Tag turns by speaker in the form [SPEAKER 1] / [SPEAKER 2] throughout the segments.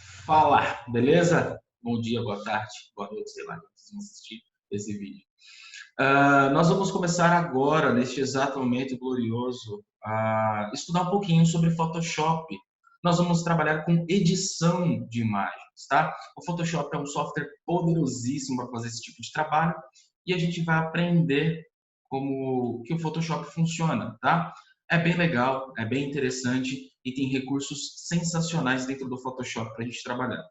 [SPEAKER 1] Fala, beleza? Bom dia, boa tarde, boa noite, sei lá, vocês vão assistir esse vídeo. Nós vamos começar agora, neste exato momento glorioso, a estudar um pouquinho sobre Photoshop. Nós vamos trabalhar com edição de imagens, tá? O Photoshop é um software poderosíssimo para fazer esse tipo de trabalho e a gente vai aprender como que o Photoshop funciona, tá? É bem legal, é bem interessante e tem recursos sensacionais dentro do Photoshop para a gente trabalhar.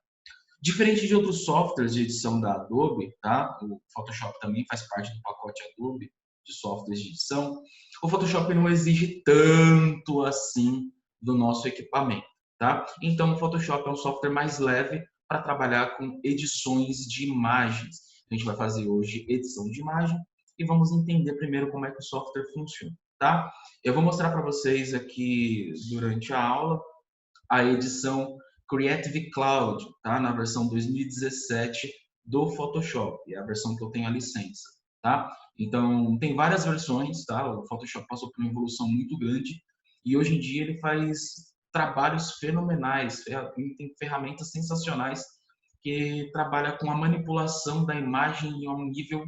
[SPEAKER 1] Diferente de outros softwares de edição da Adobe, tá? O Photoshop também faz parte do pacote Adobe de softwares de edição. O Photoshop não exige tanto assim do nosso equipamento, tá? Então o Photoshop é um software mais leve para trabalhar com edições de imagens. A gente vai fazer hoje edição de imagem e vamos entender primeiro como é que o software funciona, tá? Eu vou mostrar para vocês aqui durante a aula a edição Creative Cloud, tá? Na versão 2017 do Photoshop, é a versão que eu tenho a licença, tá? Então, tem várias versões, tá? O Photoshop passou por uma evolução muito grande e hoje em dia ele faz trabalhos fenomenais, tem ferramentas sensacionais que trabalha com a manipulação da imagem em um nível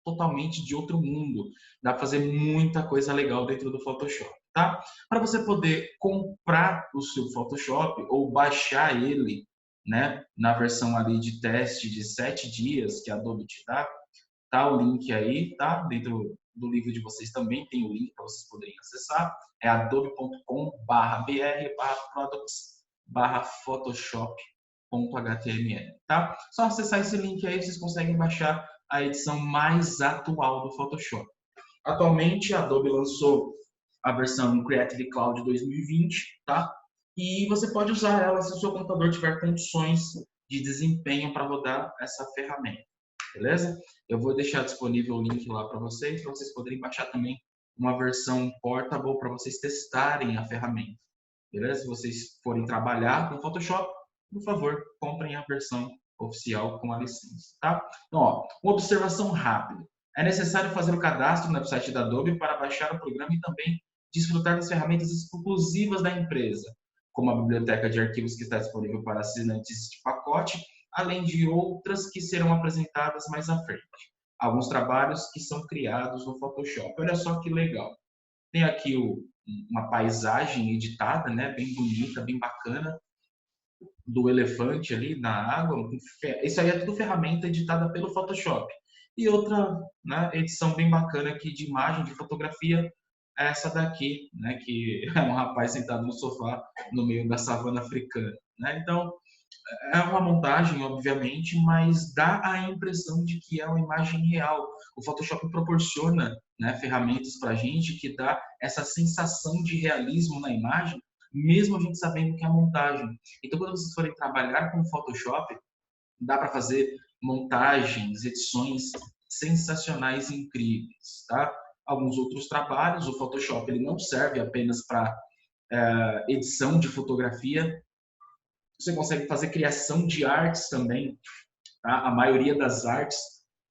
[SPEAKER 1] totalmente de outro mundo. Dá para fazer muita coisa legal dentro do Photoshop, tá? Para você poder comprar o seu Photoshop ou baixar ele, né, na versão ali de teste de 7 dias que a Adobe te dá, tá o link aí, tá? Dentro do livro de vocês também tem o link para vocês poderem acessar. É adobe.com/br/products/photoshop.html, tá? Só acessar esse link aí, vocês conseguem baixar a edição mais atual do Photoshop. Atualmente, a Adobe lançou a versão Creative Cloud 2020, tá? E você pode usar ela se o seu computador tiver condições de desempenho para rodar essa ferramenta, beleza? Eu vou deixar disponível o link lá para vocês poderem baixar também uma versão portable para vocês testarem a ferramenta, beleza? Se vocês forem trabalhar com Photoshop, por favor, comprem a versão oficial com a licença, tá? Então, ó, uma observação rápida. É necessário fazer o cadastro no website da Adobe para baixar o programa e também desfrutar das ferramentas exclusivas da empresa, como a biblioteca de arquivos que está disponível para assinantes de pacote, além de outras que serão apresentadas mais à frente. Alguns trabalhos que são criados no Photoshop. Olha só que legal. Tem aqui uma paisagem editada, né, bem bonita, bem bacana, do elefante ali na água. Isso aí é tudo ferramenta editada pelo Photoshop. E outra, né, edição bem bacana aqui de imagem, de fotografia, é essa daqui, né, que é um rapaz sentado no sofá no meio da savana africana, né? Então, é uma montagem, obviamente, mas dá a impressão de que é uma imagem real. O Photoshop proporciona, né, ferramentas para a gente que dá essa sensação de realismo na imagem, mesmo a gente sabendo que é montagem. Então, quando vocês forem trabalhar com o Photoshop, dá para fazer montagens, edições sensacionais e incríveis, tá? Alguns outros trabalhos, o Photoshop ele não serve apenas para edição de fotografia, você consegue fazer criação de artes também, tá? A maioria das artes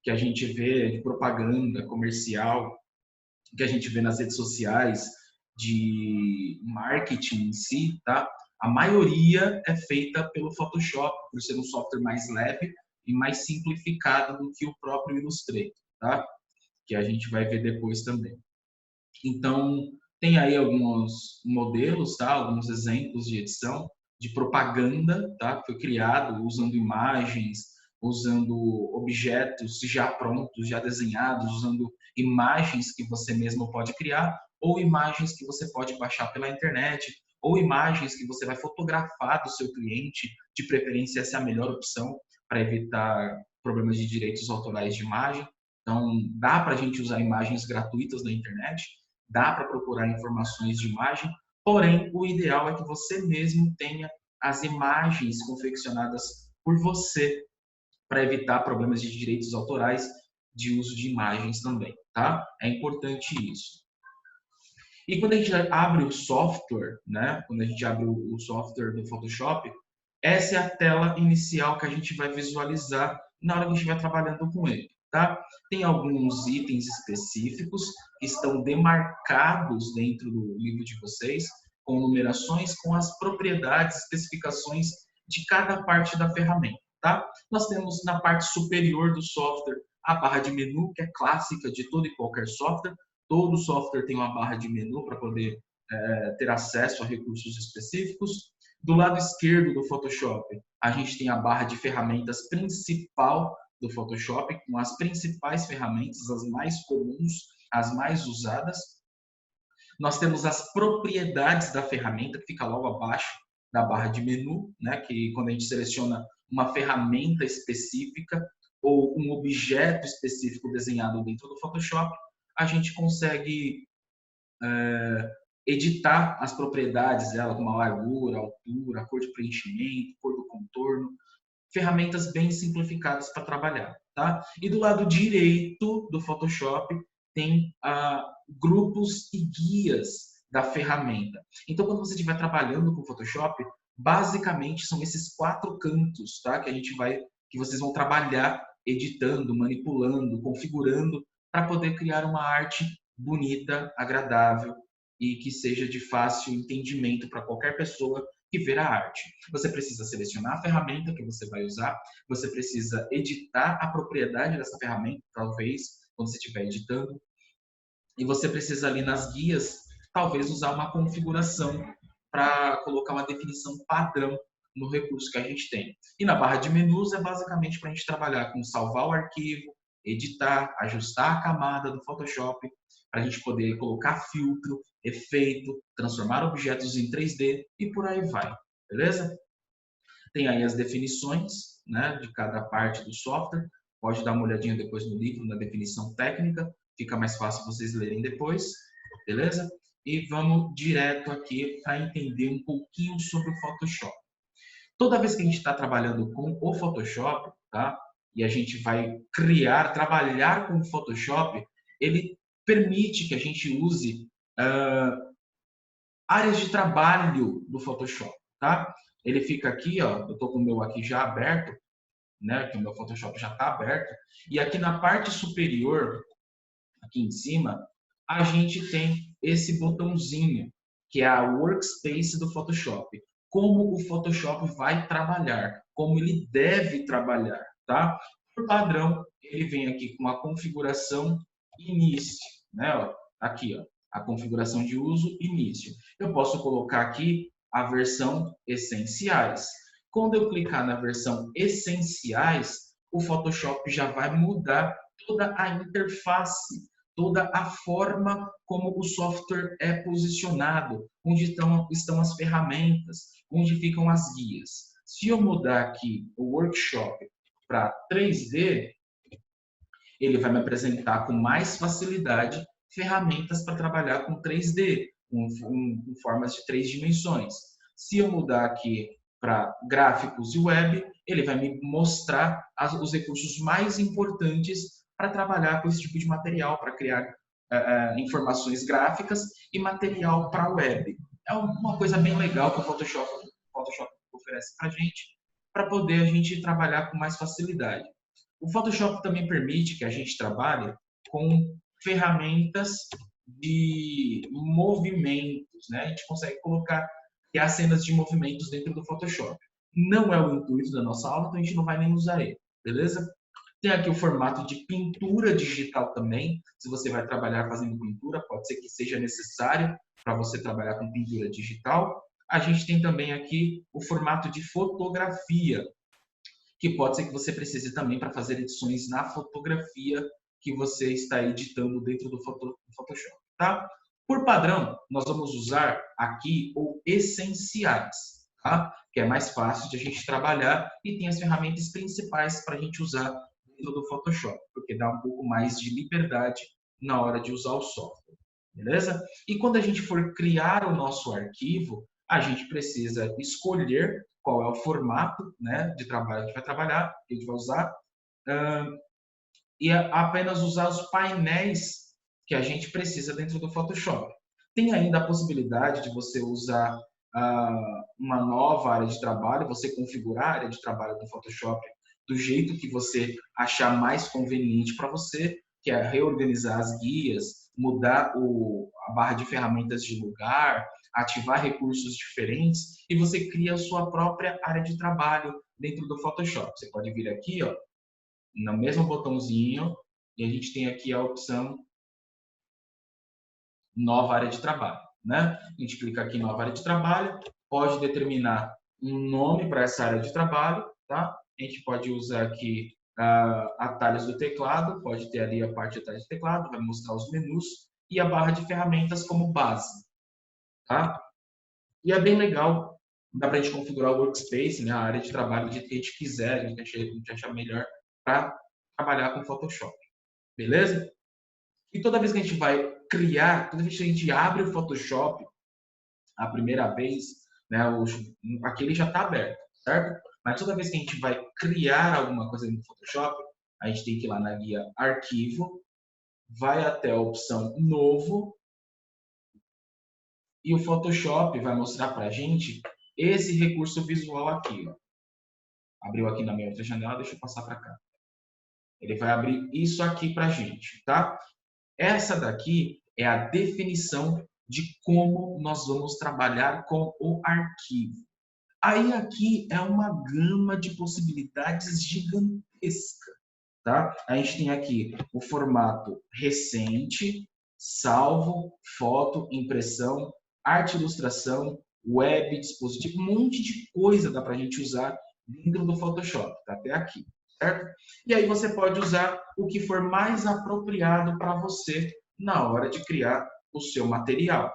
[SPEAKER 1] que a gente vê de propaganda comercial, que a gente vê nas redes sociais, de marketing em si, tá? A maioria é feita pelo Photoshop, por ser um software mais leve e mais simplificado do que o próprio Illustrator, tá? Que a gente vai ver depois também. Então, tem aí alguns modelos, tá? Alguns exemplos de edição de propaganda, tá? Foi criado usando imagens, usando objetos já prontos, já desenhados, usando imagens que você mesmo pode criar ou imagens que você pode baixar pela internet ou imagens que você vai fotografar do seu cliente, de preferência essa é a melhor opção para evitar problemas de direitos autorais de imagem. Então, dá para a gente usar imagens gratuitas na internet, dá para procurar informações de imagem, porém, o ideal é que você mesmo tenha as imagens confeccionadas por você, para evitar problemas de direitos autorais de uso de imagens também, tá? É importante isso. E quando a gente abre o software, né? Quando a gente abre o software do Photoshop, essa é a tela inicial que a gente vai visualizar na hora que a gente estiver trabalhando com ele, tá? Tem alguns itens específicos que estão demarcados dentro do livro de vocês, com numerações, com as propriedades, especificações de cada parte da ferramenta, tá? Nós temos na parte superior do software a barra de menu, que é clássica de todo e qualquer software. Todo software tem uma barra de menu para poder ter acesso a recursos específicos. Do lado esquerdo do Photoshop, a gente tem a barra de ferramentas principal do Photoshop, com as principais ferramentas, as mais comuns, as mais usadas. Nós temos as propriedades da ferramenta, que fica logo abaixo da barra de menu, né? Que quando a gente seleciona uma ferramenta específica ou um objeto específico desenhado dentro do Photoshop, a gente consegue editar as propriedades dela, como a largura, a altura, a cor de preenchimento, cor do contorno, ferramentas bem simplificadas para trabalhar, tá? E do lado direito do Photoshop tem grupos e guias da ferramenta. Então, quando você estiver trabalhando com o Photoshop, basicamente são esses 4 cantos, tá? Que vocês vão trabalhar editando, manipulando, configurando para poder criar uma arte bonita, agradável e que seja de fácil entendimento para qualquer pessoa que ver a arte. Você precisa selecionar a ferramenta que você vai usar, você precisa editar a propriedade dessa ferramenta, talvez, quando você estiver editando, e você precisa ali nas guias, talvez usar uma configuração para colocar uma definição padrão no recurso que a gente tem. E na barra de menus é basicamente para a gente trabalhar com salvar o arquivo, editar, ajustar a camada do Photoshop, para a gente poder colocar filtro, efeito, transformar objetos em 3D e por aí vai, beleza? Tem aí as definições, né, de cada parte do software. Pode dar uma olhadinha depois no livro, na definição técnica. Fica mais fácil vocês lerem depois, beleza? E vamos direto aqui para entender um pouquinho sobre o Photoshop. Toda vez que a gente está trabalhando com o Photoshop, tá? E a gente vai trabalhar com o Photoshop, ele permite que a gente use áreas de trabalho do Photoshop, tá? Ele fica aqui, ó, eu estou com o meu aqui já aberto, né? Que o meu Photoshop já está aberto. E aqui na parte superior, aqui em cima, a gente tem esse botãozinho, que é a Workspace do Photoshop. Como o Photoshop vai trabalhar, como ele deve trabalhar, tá? Por padrão, ele vem aqui com a configuração início, né? Ó, aqui, ó, a configuração de uso início. Eu posso colocar aqui a versão essenciais. Quando eu clicar na versão essenciais, o Photoshop já vai mudar toda a interface, toda a forma como o software é posicionado, onde estão as ferramentas, onde ficam as guias. Se eu mudar aqui o workshop para 3D, ele vai me apresentar com mais facilidade ferramentas para trabalhar com 3D, com formas de 3 dimensões. Se eu mudar aqui para gráficos e web, ele vai me mostrar os recursos mais importantes para trabalhar com esse tipo de material, para criar informações gráficas e material para web. É uma coisa bem legal que o Photoshop oferece para a gente, para poder a gente trabalhar com mais facilidade. O Photoshop também permite que a gente trabalhe com ferramentas de movimentos, né? A gente consegue colocar as cenas de movimentos dentro do Photoshop. Não é o intuito da nossa aula, então a gente não vai nem usar ele, beleza? Tem aqui o formato de pintura digital também. Se você vai trabalhar fazendo pintura, pode ser que seja necessário para você trabalhar com pintura digital. A gente tem também aqui o formato de fotografia, que pode ser que você precise também para fazer edições na fotografia que você está editando dentro do Photoshop, tá? Por padrão, nós vamos usar aqui o essenciais, tá? Que é mais fácil de a gente trabalhar e tem as ferramentas principais para a gente usar dentro do Photoshop, porque dá um pouco mais de liberdade na hora de usar o software, beleza? E quando a gente for criar o nosso arquivo, a gente precisa escolher qual é o formato, né, de trabalho que a gente vai trabalhar, que a gente vai usar, e apenas usar os painéis que a gente precisa dentro do Photoshop. Tem ainda a possibilidade de você usar uma nova área de trabalho, você configurar a área de trabalho do Photoshop do jeito que você achar mais conveniente para você, que é reorganizar as guias, mudar a barra de ferramentas de lugar, ativar recursos diferentes e você cria a sua própria área de trabalho dentro do Photoshop. Você pode vir aqui, ó, no mesmo botãozinho, e a gente tem aqui a opção nova área de trabalho, né? A gente clica aqui em nova área de trabalho, pode determinar um nome para essa área de trabalho, tá? A gente pode usar aqui atalhos do teclado, pode ter ali a parte de atalhos do teclado, vai mostrar os menus e a barra de ferramentas como base, tá? E é bem legal, dá para a gente configurar o workspace, né? A área de trabalho do jeito que a gente quiser, a gente achar melhor para trabalhar com Photoshop, beleza? E toda vez que a gente vai criar, toda vez que a gente abre o Photoshop a primeira vez, né, aqui ele já está aberto, certo? Mas toda vez que a gente vai criar alguma coisa no Photoshop, a gente tem que ir lá na guia Arquivo, vai até a opção Novo, e o Photoshop vai mostrar para a gente esse recurso visual aqui. Ó. Abriu aqui na minha outra janela, deixa eu passar para cá. Ele vai abrir isso aqui para a gente, tá? Essa daqui é a definição de como nós vamos trabalhar com o arquivo. Aí aqui é uma gama de possibilidades gigantesca, tá? A gente tem aqui o formato recente, salvo, foto, impressão, arte, ilustração, web, dispositivo, um monte de coisa dá para a gente usar dentro do Photoshop, tá? Até aqui, certo? E aí você pode usar o que for mais apropriado para você na hora de criar o seu material.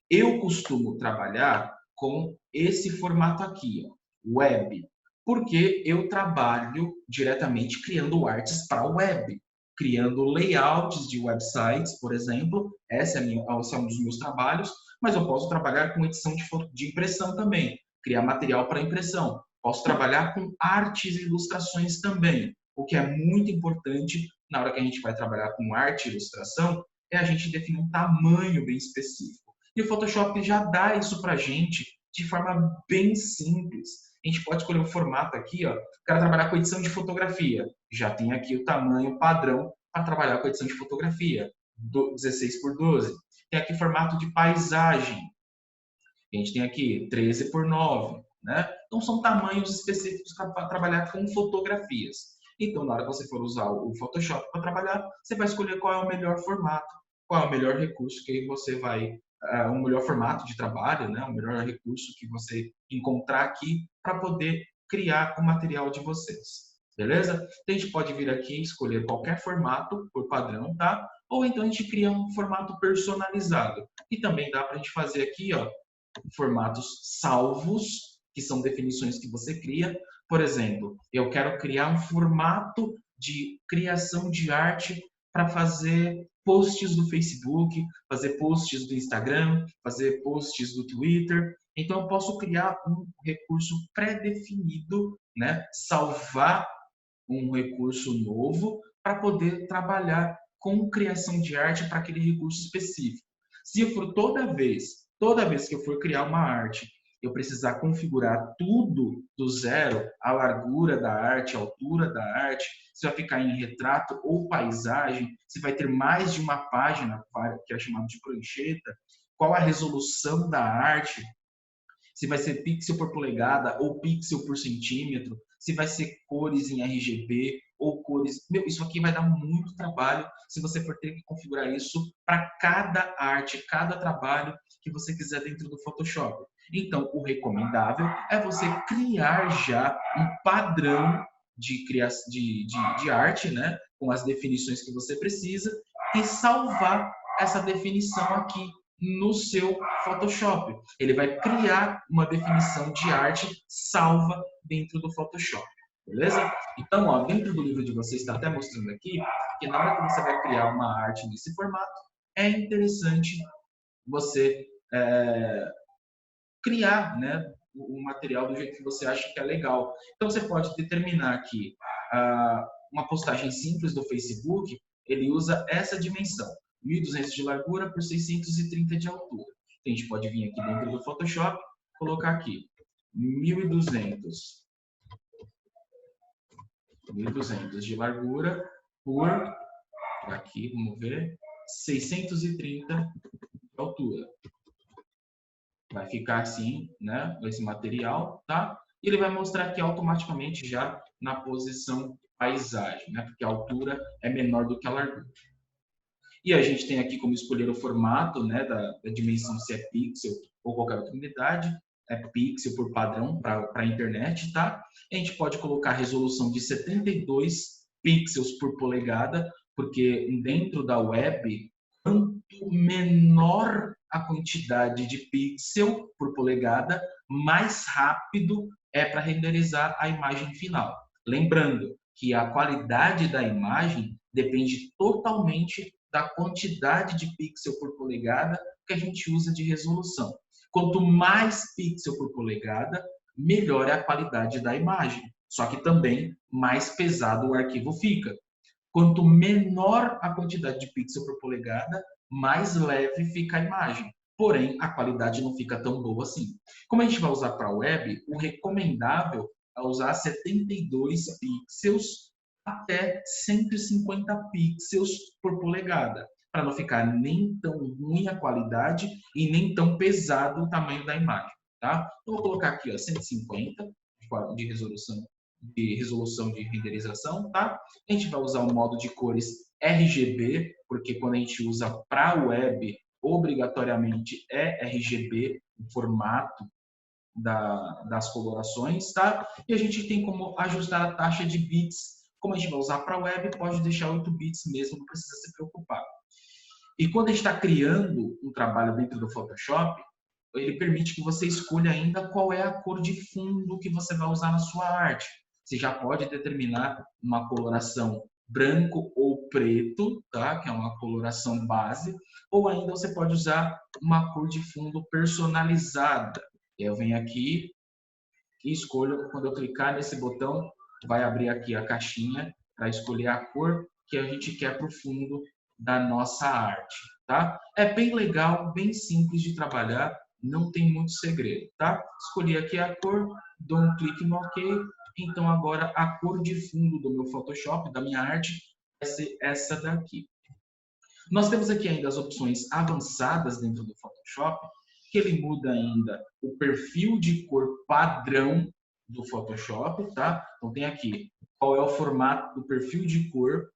[SPEAKER 1] Eu costumo trabalhar com esse formato aqui, ó, web, porque eu trabalho diretamente criando artes para a web, criando layouts de websites, por exemplo. Esse é um dos meus trabalhos, mas eu posso trabalhar com edição de impressão também, criar material para impressão. Posso trabalhar com artes e ilustrações também. O que é muito importante na hora que a gente vai trabalhar com arte e ilustração é a gente definir um tamanho bem específico. E o Photoshop já dá isso para a gente de forma bem simples. A gente pode escolher o formato aqui, ó. Quero trabalhar com edição de fotografia. Já tem aqui o tamanho padrão para trabalhar com edição de fotografia, 16 por 12. Tem aqui formato de paisagem. A gente tem aqui 13 por 9, né? Então são tamanhos específicos para trabalhar com fotografias. Então, na hora que você for usar o Photoshop para trabalhar, você vai escolher qual é o melhor formato, qual é o melhor recurso que você vai um melhor formato de trabalho, né? O melhor recurso que você encontrar aqui para poder criar o material de vocês. Beleza? Então, a gente pode vir aqui e escolher qualquer formato por padrão, tá? Ou então a gente cria um formato personalizado. E também dá para a gente fazer aqui, ó, formatos salvos, que são definições que você cria. Por exemplo, eu quero criar um formato de criação de arte para fazer posts do Facebook, fazer posts do Instagram, fazer posts do Twitter. Então, eu posso criar um recurso pré-definido, né? Salvar um recurso novo para poder trabalhar com criação de arte para aquele recurso específico. Se eu for toda vez que eu for criar uma arte, eu precisar configurar tudo do zero, a largura da arte, a altura da arte, se vai ficar em retrato ou paisagem, se vai ter mais de uma página, que é chamado de prancheta, qual a resolução da arte, se vai ser pixel por polegada ou pixel por centímetro, se vai ser cores em RGB ou cores... Meu, isso aqui vai dar muito trabalho se você for ter que configurar isso para cada arte, cada trabalho que você quiser dentro do Photoshop. Então, o recomendável é você criar já um padrão de arte, né? Com as definições que você precisa e salvar essa definição aqui no seu Photoshop. Ele vai criar uma definição de arte salva dentro do Photoshop, beleza? Então, ó, dentro do livro de vocês está até mostrando aqui que na hora que você vai criar uma arte nesse formato, é interessante você criar, né, o material do jeito que você acha que é legal. Então, você pode determinar aqui uma postagem simples do Facebook, ele usa essa dimensão. 1.200 de largura por 630 de altura. Então, a gente pode vir aqui dentro do Photoshop, colocar aqui 1.200 de largura por, aqui, vamos ver, 630 de altura. Vai ficar assim, né? Esse material, tá? E ele vai mostrar aqui automaticamente já na posição paisagem, né? Porque a altura é menor do que a largura. E a gente tem aqui como escolher o formato, né, da dimensão, se é pixel ou qualquer outra unidade. É pixel por padrão para a internet, tá? A gente pode colocar a resolução de 72 pixels por polegada, porque dentro da web, quanto menor a quantidade de pixel por polegada, mais rápido é para renderizar a imagem final. Lembrando que a qualidade da imagem depende totalmente da quantidade de pixel por polegada que a gente usa de resolução. Quanto mais pixel por polegada, melhor é a qualidade da imagem. Só que também mais pesado o arquivo fica. Quanto menor a quantidade de pixel por polegada, mais leve fica a imagem. Porém, a qualidade não fica tão boa assim. Como a gente vai usar para a web, o recomendável é usar 72 pixels até 150 pixels por polegada, para não ficar nem tão ruim a qualidade e nem tão pesado o tamanho da imagem. Tá? Então, vou colocar aqui ó, 150 de resolução de renderização. Tá? A gente vai usar o modo de cores RGB, porque quando a gente usa para a web, obrigatoriamente é RGB o formato das colorações, tá? E a gente tem como ajustar a taxa de bits. Como a gente vai usar para a web, pode deixar 8 bits mesmo, não precisa se preocupar. E quando a gente está criando um trabalho dentro do Photoshop, ele permite que você escolha ainda qual é a cor de fundo que você vai usar na sua arte. Você já pode determinar uma coloração branco ou preto, tá? Que é uma coloração base, ou ainda você pode usar uma cor de fundo personalizada. Eu venho aqui e escolho, quando eu clicar nesse botão, vai abrir aqui a caixinha para escolher a cor que a gente quer para o fundo da nossa arte, tá? É bem legal, bem simples de trabalhar, não tem muito segredo, tá? Escolhi aqui a cor, dou um clique no OK, então agora a cor de fundo do meu Photoshop, da minha arte, vai ser essa daqui. Nós temos aqui ainda as opções avançadas dentro do Photoshop, que ele muda ainda o perfil de cor padrão do Photoshop, tá? Então tem aqui qual é o formato do perfil de cor.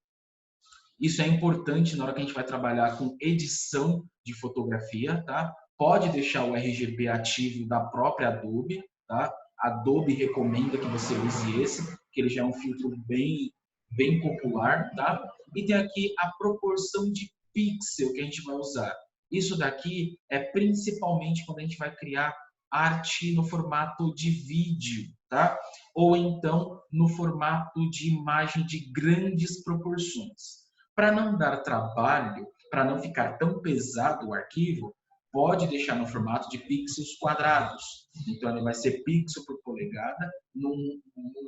[SPEAKER 1] Isso é importante na hora que a gente vai trabalhar com edição de fotografia, tá? Pode deixar o RGB ativo da própria Adobe, tá? Adobe recomenda que você use esse, que ele já é um filtro bem popular, tá? E tem aqui a proporção de pixel que a gente vai usar. Isso daqui é principalmente quando a gente vai criar arte no formato de vídeo, tá? Ou então no formato de imagem de grandes proporções. Para não dar trabalho, para não ficar tão pesado o arquivo, pode deixar no formato de pixels quadrados. Então, ele vai ser pixel por polegada num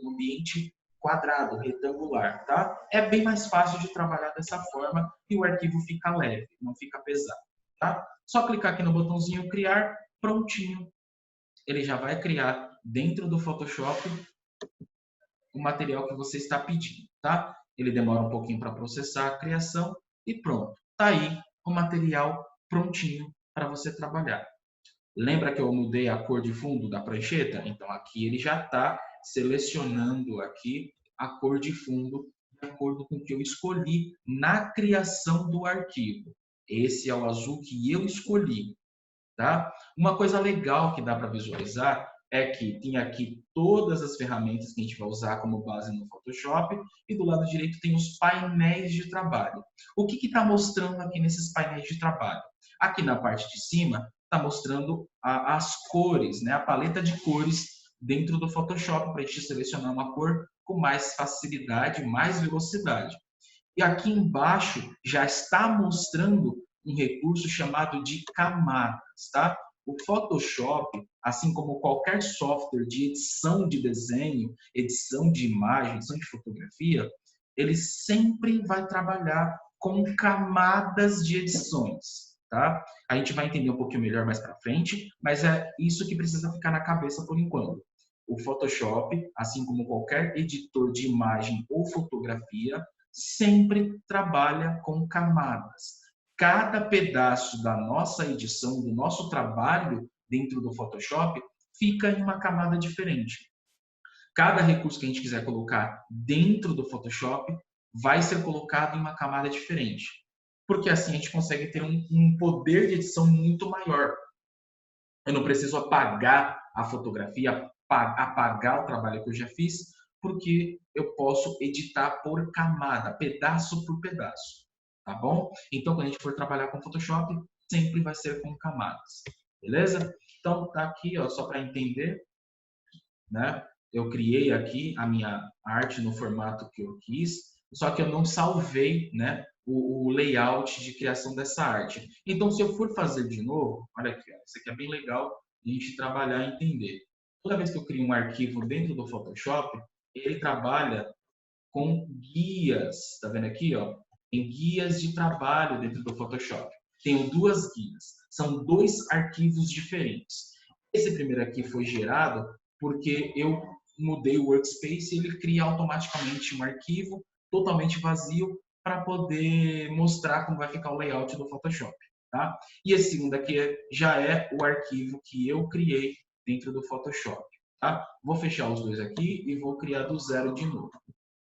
[SPEAKER 1] ambiente quadrado, retangular, tá? É bem mais fácil de trabalhar dessa forma e o arquivo fica leve, não fica pesado, tá? Só clicar aqui no botãozinho criar, prontinho. Ele já vai criar dentro do Photoshop o material que você está pedindo, tá? Ele demora um pouquinho para processar a criação e pronto. Tá aí o material prontinho para você trabalhar. Lembra que eu mudei a cor de fundo da prancheta? Então aqui ele já está selecionando aqui a cor de fundo de acordo com o que eu escolhi na criação do arquivo. Esse é o azul que eu escolhi, tá? Uma coisa legal que dá para visualizar é que tem aqui todas as ferramentas que a gente vai usar como base no Photoshop e do lado direito tem os painéis de trabalho. O que está mostrando aqui nesses painéis de trabalho? Aqui na parte de cima está mostrando as cores, né? A paleta de cores dentro do Photoshop para a gente selecionar uma cor com mais facilidade, mais velocidade. E aqui embaixo já está mostrando um recurso chamado de camadas, tá? O Photoshop, assim como qualquer software de edição de desenho, edição de imagem, edição de fotografia, ele sempre vai trabalhar com camadas de edições, tá? A gente vai entender um pouquinho melhor mais para frente, mas é isso que precisa ficar na cabeça por enquanto. O Photoshop, assim como qualquer editor de imagem ou fotografia, sempre trabalha com camadas. Cada pedaço da nossa edição, do nosso trabalho, dentro do Photoshop fica em uma camada diferente. Cada recurso que a gente quiser colocar dentro do Photoshop vai ser colocado em uma camada diferente. Porque assim a gente consegue ter um poder de edição muito maior. Eu não preciso apagar a fotografia, apagar o trabalho que eu já fiz, porque eu posso editar por camada, pedaço por pedaço, tá bom? Então, quando a gente for trabalhar com Photoshop, sempre vai ser com camadas, beleza? Então, tá aqui, ó, só para entender, né? Eu criei aqui a minha arte no formato que eu quis, só que eu não salvei, né, o layout de criação dessa arte. Então, se eu for fazer de novo, olha aqui, ó, isso aqui é bem legal de a gente trabalhar e entender. Toda vez que eu crio um arquivo dentro do Photoshop, ele trabalha com guias, tá vendo aqui, ó? Tem guias de trabalho dentro do Photoshop. Tenho duas guias, são dois arquivos diferentes. Esse primeiro aqui foi gerado porque eu mudei o workspace e ele cria automaticamente um arquivo totalmente vazio para poder mostrar como vai ficar o layout do Photoshop, tá? E esse segundo aqui já é o arquivo que eu criei dentro do Photoshop, tá? Vou fechar os dois aqui e vou criar do zero de novo,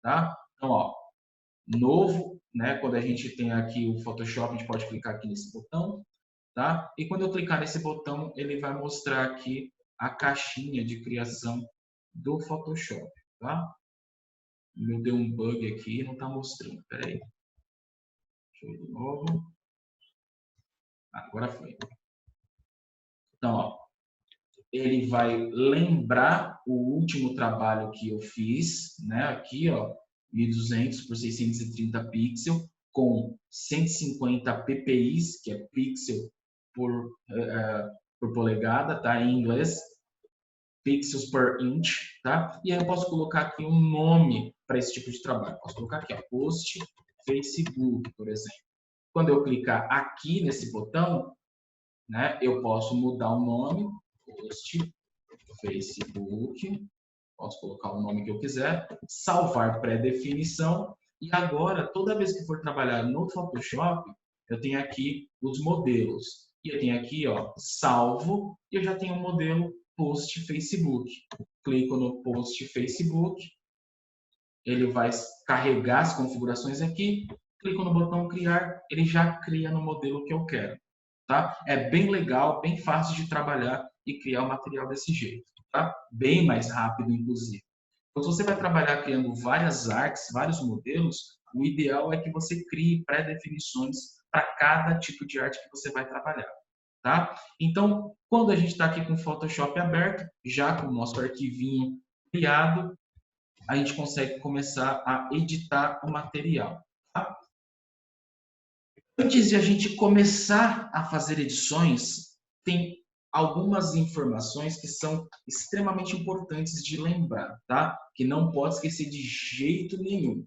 [SPEAKER 1] tá? Então, ó, novo, né? Quando a gente tem aqui o Photoshop, a gente pode clicar aqui nesse botão, tá? E quando eu clicar nesse botão, ele vai mostrar aqui a caixinha de criação do Photoshop, tá? Eu dei um bug aqui, não está mostrando. Espera aí. Deixa eu ir de novo. Agora foi. Então, ó, ele vai lembrar o último trabalho que eu fiz, né? Aqui, ó, 1200 por 630 pixels, com 150 ppi, que é pixel por polegada, tá? Em inglês, pixels per inch, tá? E aí eu posso colocar aqui um nome para esse tipo de trabalho. Posso colocar aqui, ó, post Facebook, por exemplo. Quando eu clicar aqui nesse botão, né, eu posso mudar o nome, post Facebook, posso colocar o nome que eu quiser, salvar pré-definição, e agora, toda vez que for trabalhar no Photoshop, eu tenho aqui os modelos. E eu tenho aqui, ó, salvo, e eu já tenho o modelo post Facebook. Clico no post Facebook, ele vai carregar as configurações aqui, clico no botão criar, ele já cria no modelo que eu quero, tá? É bem legal, bem fácil de trabalhar e criar o material desse jeito, tá? Bem mais rápido, inclusive. Então, se você vai trabalhar criando várias artes, vários modelos, o ideal é que você crie pré-definições para cada tipo de arte que você vai trabalhar, tá? Então, quando a gente está aqui com o Photoshop aberto, já com o nosso arquivinho criado, a gente consegue começar a editar o material, tá? Antes de a gente começar a fazer edições, tem algumas informações que são extremamente importantes de lembrar, tá? Que não pode esquecer de jeito nenhum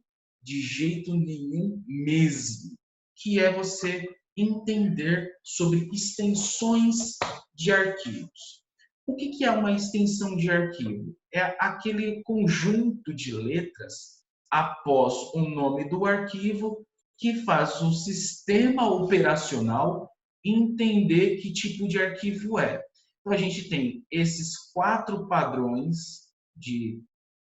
[SPEAKER 1] mesmo, que é você entender sobre extensões de arquivos. O que é uma extensão de arquivo? É aquele conjunto de letras após o nome do arquivo que faz o sistema operacional entender que tipo de arquivo é. Então, a gente tem esses 4 padrões de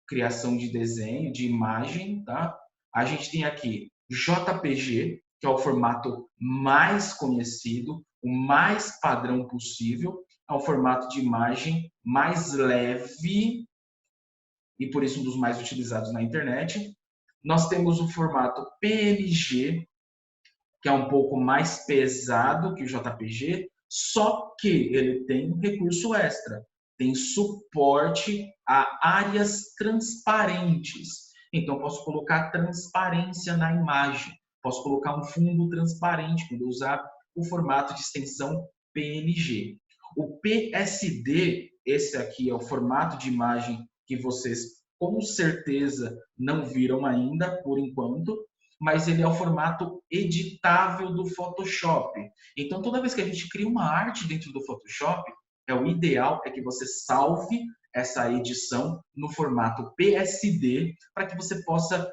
[SPEAKER 1] criação de desenho, de imagem, tá? A gente tem aqui JPG, que é o formato mais conhecido, o mais padrão possível, é um formato de imagem mais leve e por isso um dos mais utilizados na internet. Nós temos o formato PNG, que é um pouco mais pesado que o JPG, só que ele tem um recurso extra, tem suporte a áreas transparentes. Então, posso colocar transparência na imagem, posso colocar um fundo transparente quando usar o formato de extensão PNG. O PSD, esse aqui é o formato de imagem que vocês com certeza não viram ainda, por enquanto, mas ele é o formato editável do Photoshop. Então, toda vez que a gente cria uma arte dentro do Photoshop, o ideal é que você salve essa edição no formato PSD para que você possa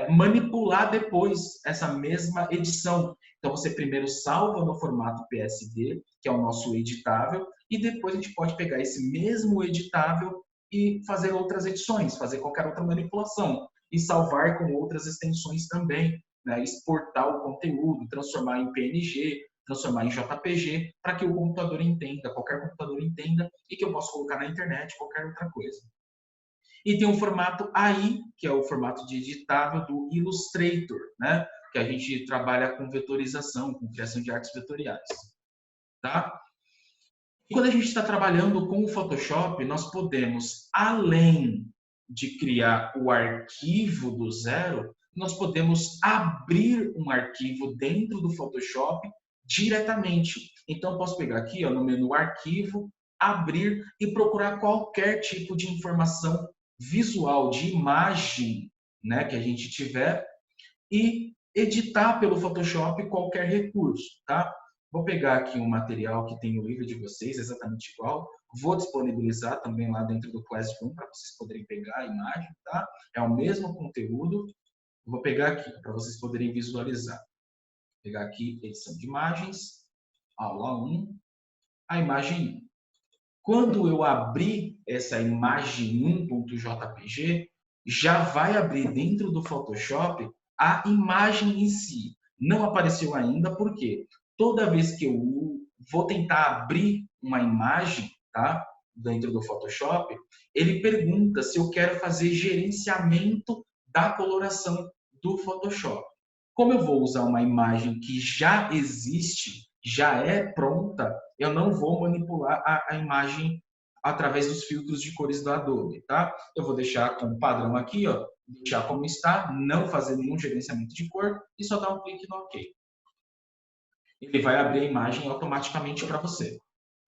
[SPEAKER 1] manipular depois essa mesma edição. Então, você primeiro salva no formato PSD, que é o nosso editável, e depois a gente pode pegar esse mesmo editável e fazer outras edições, fazer qualquer outra manipulação, e salvar com outras extensões também, né? Exportar o conteúdo, transformar em PNG, transformar em JPG, para que o computador entenda, qualquer computador entenda, e que eu possa colocar na internet, qualquer outra coisa. E tem o formato AI, que é o formato de editável do Illustrator, né? Que a gente trabalha com vetorização, com criação de artes vetoriais. Tá? E quando a gente está trabalhando com o Photoshop, nós podemos, além de criar o arquivo do zero, nós podemos abrir um arquivo dentro do Photoshop diretamente. Então, eu posso pegar aqui ó, no menu Arquivo, abrir e procurar qualquer tipo de informação visual, de imagem, né, que a gente tiver, e editar pelo Photoshop qualquer recurso, tá? Vou pegar aqui um material que tem no livro de vocês, exatamente igual. Vou disponibilizar também lá dentro do Classroom para vocês poderem pegar a imagem, tá? É o mesmo conteúdo. Vou pegar aqui para vocês poderem visualizar. Vou pegar aqui edição de imagens, aula 1, a imagem 1. Quando eu abrir essa imagem 1.jpg, já vai abrir dentro do Photoshop a imagem em si. Não apareceu ainda, porque toda vez que eu vou tentar abrir uma imagem, tá, dentro do Photoshop, ele pergunta se eu quero fazer gerenciamento da coloração do Photoshop. Como eu vou usar uma imagem que já existe, já é pronta, eu não vou manipular a imagem através dos filtros de cores do Adobe, tá? Eu vou deixar como padrão aqui, ó, deixar como está, não fazer nenhum gerenciamento de cor e só dar um clique no OK. Ele vai abrir a imagem automaticamente para você,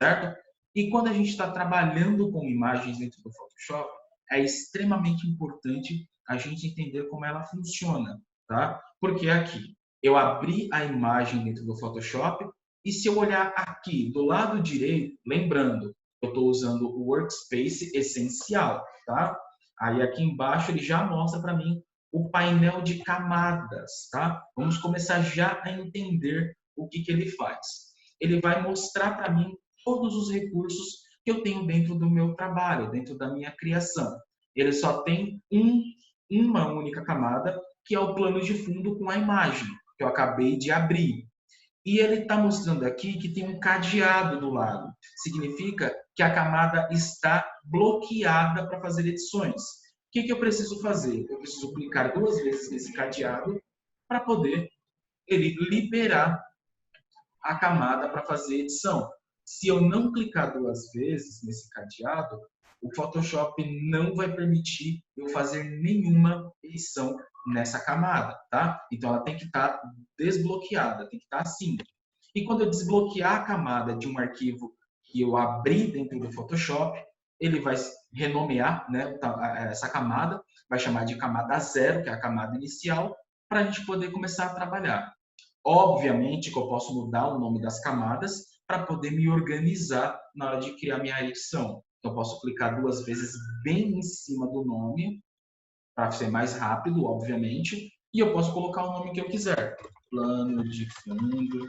[SPEAKER 1] certo? E quando a gente está trabalhando com imagens dentro do Photoshop, é extremamente importante a gente entender como ela funciona, tá? Porque aqui, eu abri a imagem dentro do Photoshop e se eu olhar aqui do lado direito, lembrando, eu estou usando o Workspace essencial, tá? Aí aqui embaixo ele já mostra para mim o painel de camadas, tá? Vamos começar já a entender o que ele faz. Ele vai mostrar para mim todos os recursos que eu tenho dentro do meu trabalho, dentro da minha criação. Ele só tem uma única camada, que é o plano de fundo com a imagem, que eu acabei de abrir. E ele está mostrando aqui que tem um cadeado do lado. Significa que a camada está bloqueada para fazer edições. O que eu preciso fazer? Eu preciso clicar 2 vezes nesse cadeado para poder ele liberar a camada para fazer edição. Se eu não clicar 2 vezes nesse cadeado, o Photoshop não vai permitir eu fazer nenhuma edição nessa camada, tá? Então ela tem que estar desbloqueada, tem que estar assim. E quando eu desbloquear a camada de um arquivo que eu abri dentro do Photoshop, ele vai renomear, né, essa camada, vai chamar de camada 0, que é a camada inicial, para a gente poder começar a trabalhar. Obviamente que eu posso mudar o nome das camadas para poder me organizar na hora de criar minha edição. Então, eu posso clicar 2 vezes bem em cima do nome, para ser mais rápido, obviamente, e eu posso colocar o nome que eu quiser. Plano de fundo.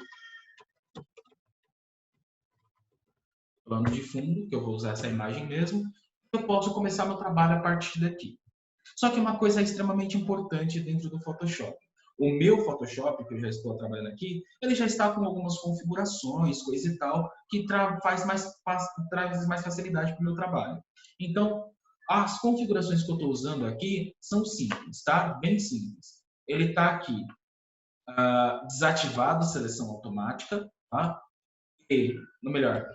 [SPEAKER 1] Plano de fundo, que eu vou usar essa imagem mesmo. Eu posso começar meu trabalho a partir daqui. Só que uma coisa extremamente importante dentro do Photoshop. O meu Photoshop, que eu já estou trabalhando aqui, ele já está com algumas configurações, coisa e tal, que traz mais facilidade para o meu trabalho. Então, as configurações que eu estou usando aqui são simples, tá? Bem simples. Ele está aqui desativado seleção automática, tá? E, no melhor,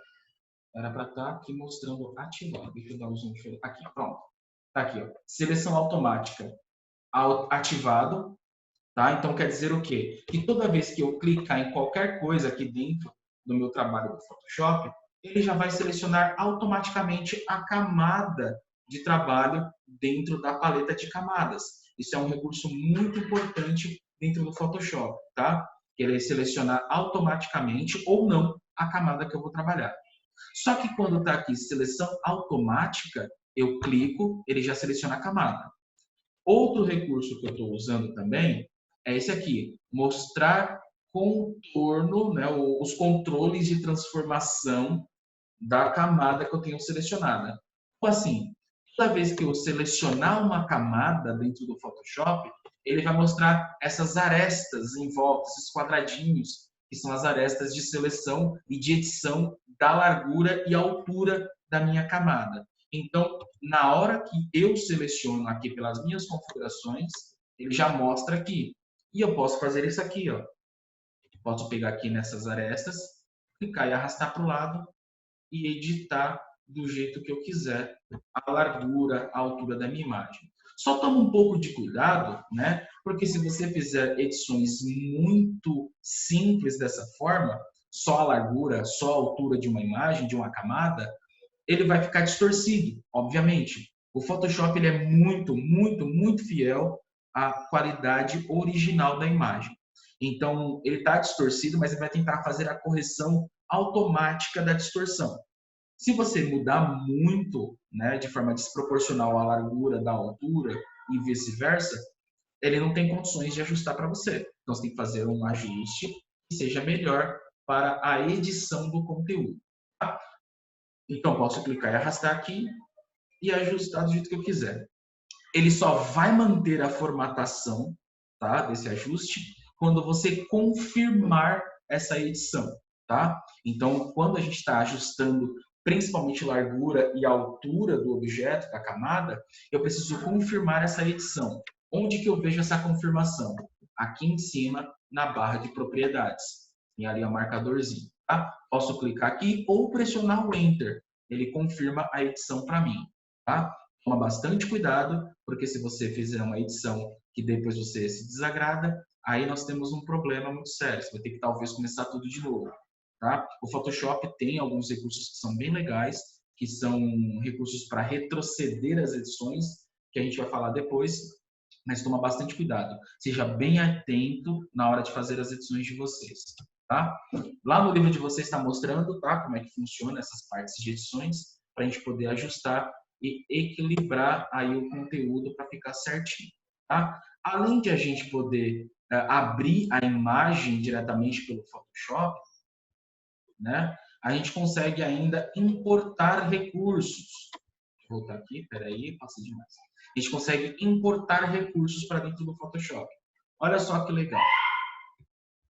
[SPEAKER 1] era para estar aqui mostrando ativado. Deixa eu dar um zoom aqui, pronto. Tá aqui, ó. Seleção automática ativado, tá? Então quer dizer o quê? Que toda vez que eu clicar em qualquer coisa aqui dentro do meu trabalho do Photoshop, ele já vai selecionar automaticamente a camada de trabalho dentro da paleta de camadas. Isso é um recurso muito importante dentro do Photoshop, tá? Ele selecionar automaticamente ou não a camada que eu vou trabalhar. Só que quando está aqui seleção automática, eu clico, ele já seleciona a camada. Outro recurso que eu estou usando também é esse aqui, mostrar contorno, né, os controles de transformação da camada que eu tenho selecionada. Então, assim, toda vez que eu selecionar uma camada dentro do Photoshop, ele vai mostrar essas arestas em volta, esses quadradinhos, que são as arestas de seleção e de edição da largura e altura da minha camada. Então, na hora que eu seleciono aqui pelas minhas configurações, ele já mostra aqui. E eu posso fazer isso aqui, ó. Posso pegar aqui nessas arestas, clicar e arrastar para o lado e editar do jeito que eu quiser a largura, a altura da minha imagem. Só toma um pouco de cuidado, né? Porque se você fizer edições muito simples dessa forma, só a largura, só a altura de uma imagem, de uma camada, ele vai ficar distorcido, obviamente. O Photoshop ele é muito fiel à qualidade original da imagem. Então, ele está distorcido, mas ele vai tentar fazer a correção automática da distorção. Se você mudar muito, né, de forma desproporcional a largura da altura e vice-versa, ele não tem condições de ajustar para você. Então, você tem que fazer um ajuste que seja melhor para a edição do conteúdo. Tá? Então, posso clicar e arrastar aqui e ajustar do jeito que eu quiser. Ele só vai manter a formatação, tá, desse ajuste quando você confirmar essa edição. Tá? Então, quando a gente está ajustando principalmente largura e altura do objeto, da camada, eu preciso confirmar essa edição. Onde que eu vejo essa confirmação? Aqui em cima, na barra de propriedades. Tem ali o marcadorzinho. Tá? Posso clicar aqui ou pressionar o Enter. Ele confirma a edição para mim. Tá? Toma bastante cuidado, porque se você fizer uma edição que depois você se desagrada, aí nós temos um problema muito sério. Você vai ter que talvez começar tudo de novo. Tá? O Photoshop tem alguns recursos que são bem legais, que são recursos para retroceder as edições, que a gente vai falar depois, mas toma bastante cuidado. Seja bem atento na hora de fazer as edições de vocês. Tá? Lá no livro de vocês está mostrando, tá, como é que funciona essas partes de edições, para a gente poder ajustar e equilibrar aí o conteúdo para ficar certinho. Tá? Além de a gente poder abrir a imagem diretamente pelo Photoshop, né? A gente consegue ainda importar recursos. Vou voltar aqui, peraí, passei demais. A gente consegue importar recursos para dentro do Photoshop. Olha só que legal.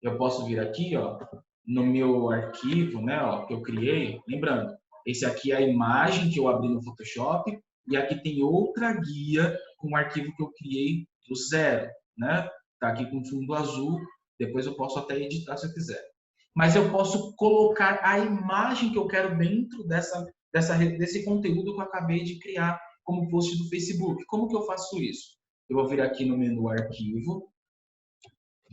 [SPEAKER 1] Eu posso vir aqui, ó, no meu arquivo, né, ó, que eu criei. Lembrando, esse aqui é a imagem que eu abri no Photoshop e aqui tem outra guia com o arquivo que eu criei do zero, né? Tá aqui com fundo azul. Depois eu posso até editar se eu quiser. Mas eu posso colocar a imagem que eu quero dentro desse conteúdo que eu acabei de criar como post do Facebook. Como que eu faço isso? Eu vou vir aqui no menu Arquivo,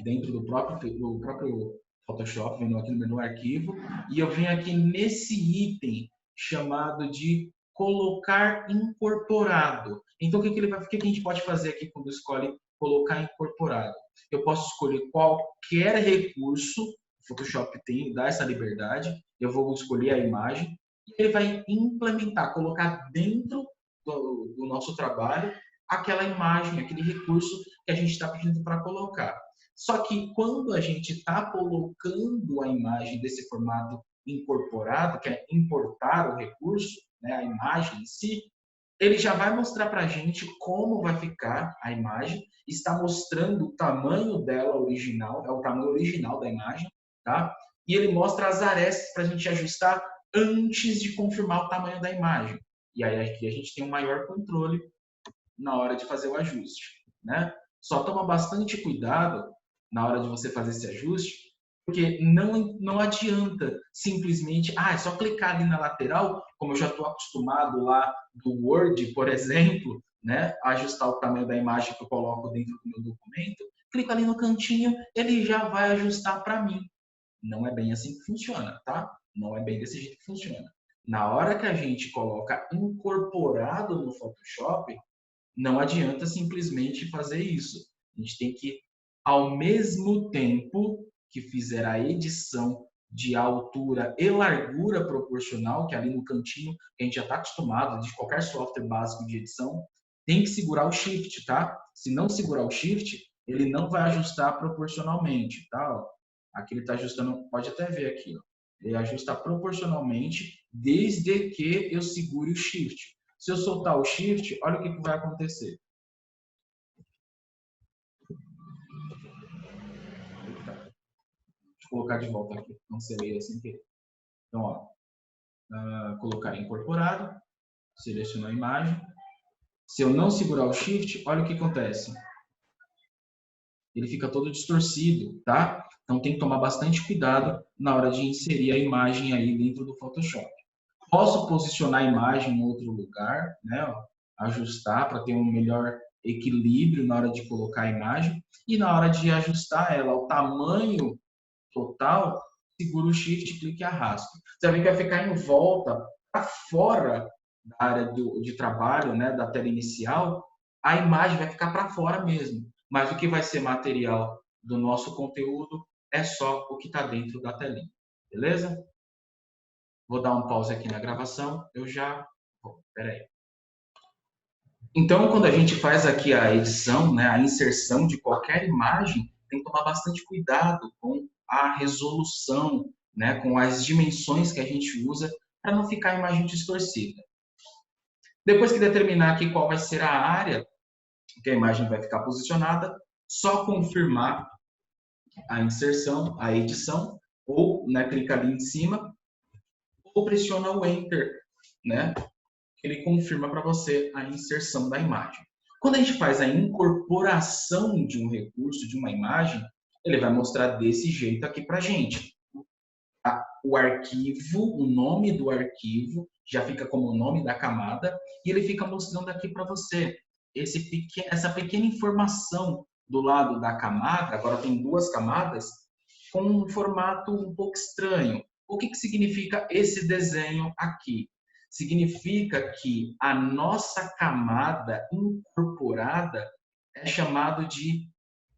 [SPEAKER 1] dentro do próprio Photoshop, vindo aqui no menu Arquivo, e eu venho aqui nesse item chamado de Colocar Incorporado. Então, o que a gente pode fazer aqui quando escolhe Colocar Incorporado? Eu posso escolher qualquer recurso. O Photoshop dá essa liberdade. Eu vou escolher a imagem e ele vai implementar, colocar dentro do nosso trabalho aquela imagem, aquele recurso que a gente está pedindo para colocar. Só que quando a gente está colocando a imagem desse formato incorporado, que é importar o recurso, né, a imagem em si, ele já vai mostrar para a gente como vai ficar a imagem, está mostrando o tamanho dela original, é o tamanho original da imagem, tá? E ele mostra as arestas para a gente ajustar antes de confirmar o tamanho da imagem. E aí aqui a gente tem um maior controle na hora de fazer o ajuste, né? Só toma bastante cuidado na hora de você fazer esse ajuste, porque não adianta simplesmente, é só clicar ali na lateral, como eu já estou acostumado lá do Word, por exemplo, né, ajustar o tamanho da imagem que eu coloco dentro do meu documento, clica ali no cantinho, ele já vai ajustar para mim. Não é bem assim que funciona, tá? Não é bem desse jeito que funciona. Na hora que a gente coloca incorporado no Photoshop, não adianta simplesmente fazer isso. A gente tem que, ao mesmo tempo que fizer a edição de altura e largura proporcional, que é ali no cantinho, que a gente já está acostumado de qualquer software básico de edição, tem que segurar o Shift, tá? Se não segurar o Shift, ele não vai ajustar proporcionalmente, tá? Aqui ele está ajustando, pode até ver aqui, ó. Ele ajusta proporcionalmente desde que eu segure o Shift. Se eu soltar o Shift, olha o que vai acontecer. Deixa eu colocar de volta aqui, cancelei sem querer. Então, ó, colocar incorporado, selecionar a imagem. Se eu não segurar o Shift, olha o que acontece. Ele fica todo distorcido, tá? Então tem que tomar bastante cuidado na hora de inserir a imagem aí dentro do Photoshop. Posso posicionar a imagem em outro lugar, né? Ajustar para ter um melhor equilíbrio na hora de colocar a imagem e na hora de ajustar ela ao tamanho total, segura o Shift, clique e arrasta. Você vai ver que vai ficar em volta, para fora da área de trabalho, né, da tela inicial, a imagem vai ficar para fora mesmo. Mas o que vai ser material do nosso conteúdo é só o que está dentro da telinha. Beleza? Vou dar um pause aqui na gravação. Eu já... Peraí. Então, quando a gente faz aqui a edição, né, a inserção de qualquer imagem, tem que tomar bastante cuidado com a resolução, né, com as dimensões que a gente usa para não ficar a imagem distorcida. Depois que determinar aqui qual vai ser a área que a imagem vai ficar posicionada, só confirmar a inserção, a edição, ou, né, clica ali em cima, ou pressiona o Enter, né? Ele confirma para você a inserção da imagem. Quando a gente faz a incorporação de um recurso, de uma imagem, ele vai mostrar desse jeito aqui para a gente. O arquivo, o nome do arquivo, já fica como o nome da camada, e ele fica mostrando aqui para você essa pequena informação do lado da camada. Agora tem duas camadas, com um formato um pouco estranho. O que significa esse desenho aqui? Significa que a nossa camada incorporada é chamado de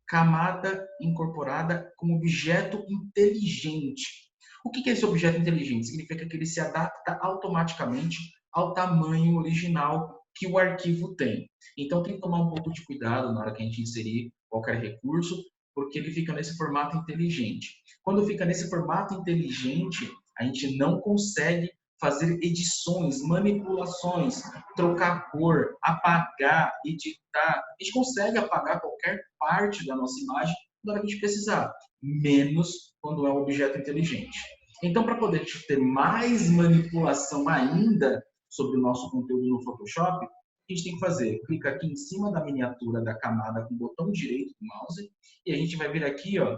[SPEAKER 1] camada incorporada como objeto inteligente. O que é esse objeto inteligente? Significa que ele se adapta automaticamente ao tamanho original que o arquivo tem. Então tem que tomar um pouco de cuidado na hora que a gente inserir qualquer recurso, porque ele fica nesse formato inteligente. Quando fica nesse formato inteligente, a gente não consegue fazer edições, manipulações, trocar cor, apagar, editar. A gente consegue apagar qualquer parte da nossa imagem na hora que a gente precisar, menos quando é um objeto inteligente. Então, para poder ter mais manipulação ainda sobre o nosso conteúdo no Photoshop, a gente tem que fazer, clica aqui em cima da miniatura da camada com o botão direito do mouse e a gente vai vir aqui, ó,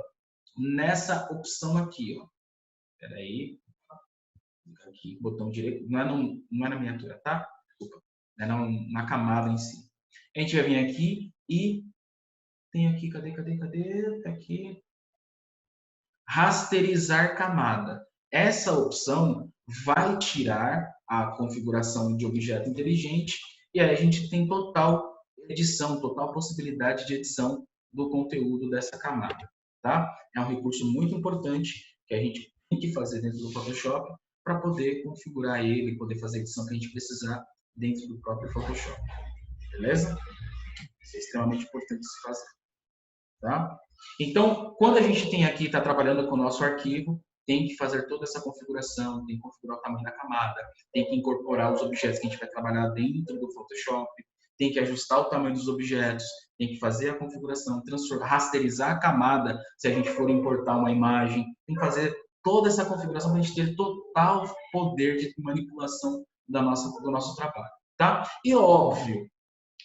[SPEAKER 1] nessa opção aqui, ó. Espera aí. Aqui, botão direito, não é na miniatura, tá? Desculpa, é na camada em si. A gente vai vir aqui e tem aqui, cadê? Tá aqui. Rasterizar camada. Essa opção vai tirar a configuração de objeto inteligente e aí a gente tem total edição, total possibilidade de edição do conteúdo dessa camada, tá? É um recurso muito importante que a gente tem que fazer dentro do Photoshop para poder configurar ele, poder fazer a edição que a gente precisar dentro do próprio Photoshop. Beleza? Isso é extremamente importante de se fazer. Tá? Então, quando a gente tem aqui, está trabalhando com o nosso arquivo, tem que fazer toda essa configuração, tem que configurar o tamanho da camada, tem que incorporar os objetos que a gente vai trabalhar dentro do Photoshop, tem que ajustar o tamanho dos objetos, tem que fazer a configuração, rasterizar a camada, se a gente for importar uma imagem, tem que fazer toda essa configuração para a gente ter total poder de manipulação do nosso trabalho. Tá? E óbvio,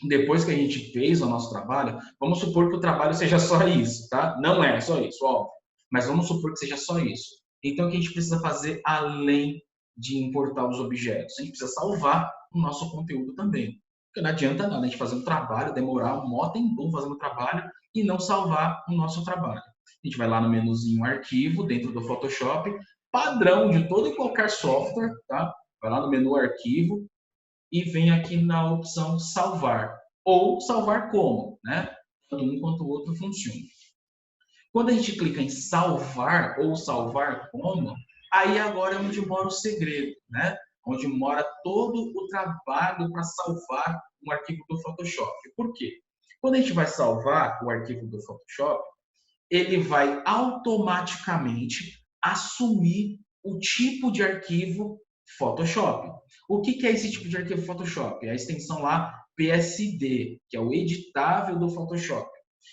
[SPEAKER 1] depois que a gente fez o nosso trabalho, vamos supor que o trabalho seja só isso, tá? Não é só isso, óbvio. Mas vamos supor que seja só isso. Então, o que a gente precisa fazer além de importar os objetos? A gente precisa salvar o nosso conteúdo também. Porque não adianta nada a gente fazer um trabalho, demorar um mó tempão fazendo o trabalho e não salvar o nosso trabalho. A gente vai lá no menuzinho Arquivo, dentro do Photoshop, padrão de todo e qualquer software, tá? Vai lá no menu Arquivo, e vem aqui na opção salvar. Ou salvar como, né? Tanto um quanto o outro funciona. Quando a gente clica em salvar ou salvar como, aí agora é onde mora o segredo, né? Onde mora todo o trabalho para salvar um arquivo do Photoshop. Por quê? Quando a gente vai salvar o arquivo do Photoshop, ele vai automaticamente assumir o tipo de arquivo Photoshop. O que é esse tipo de arquivo Photoshop? É a extensão lá PSD, que é o editável do Photoshop.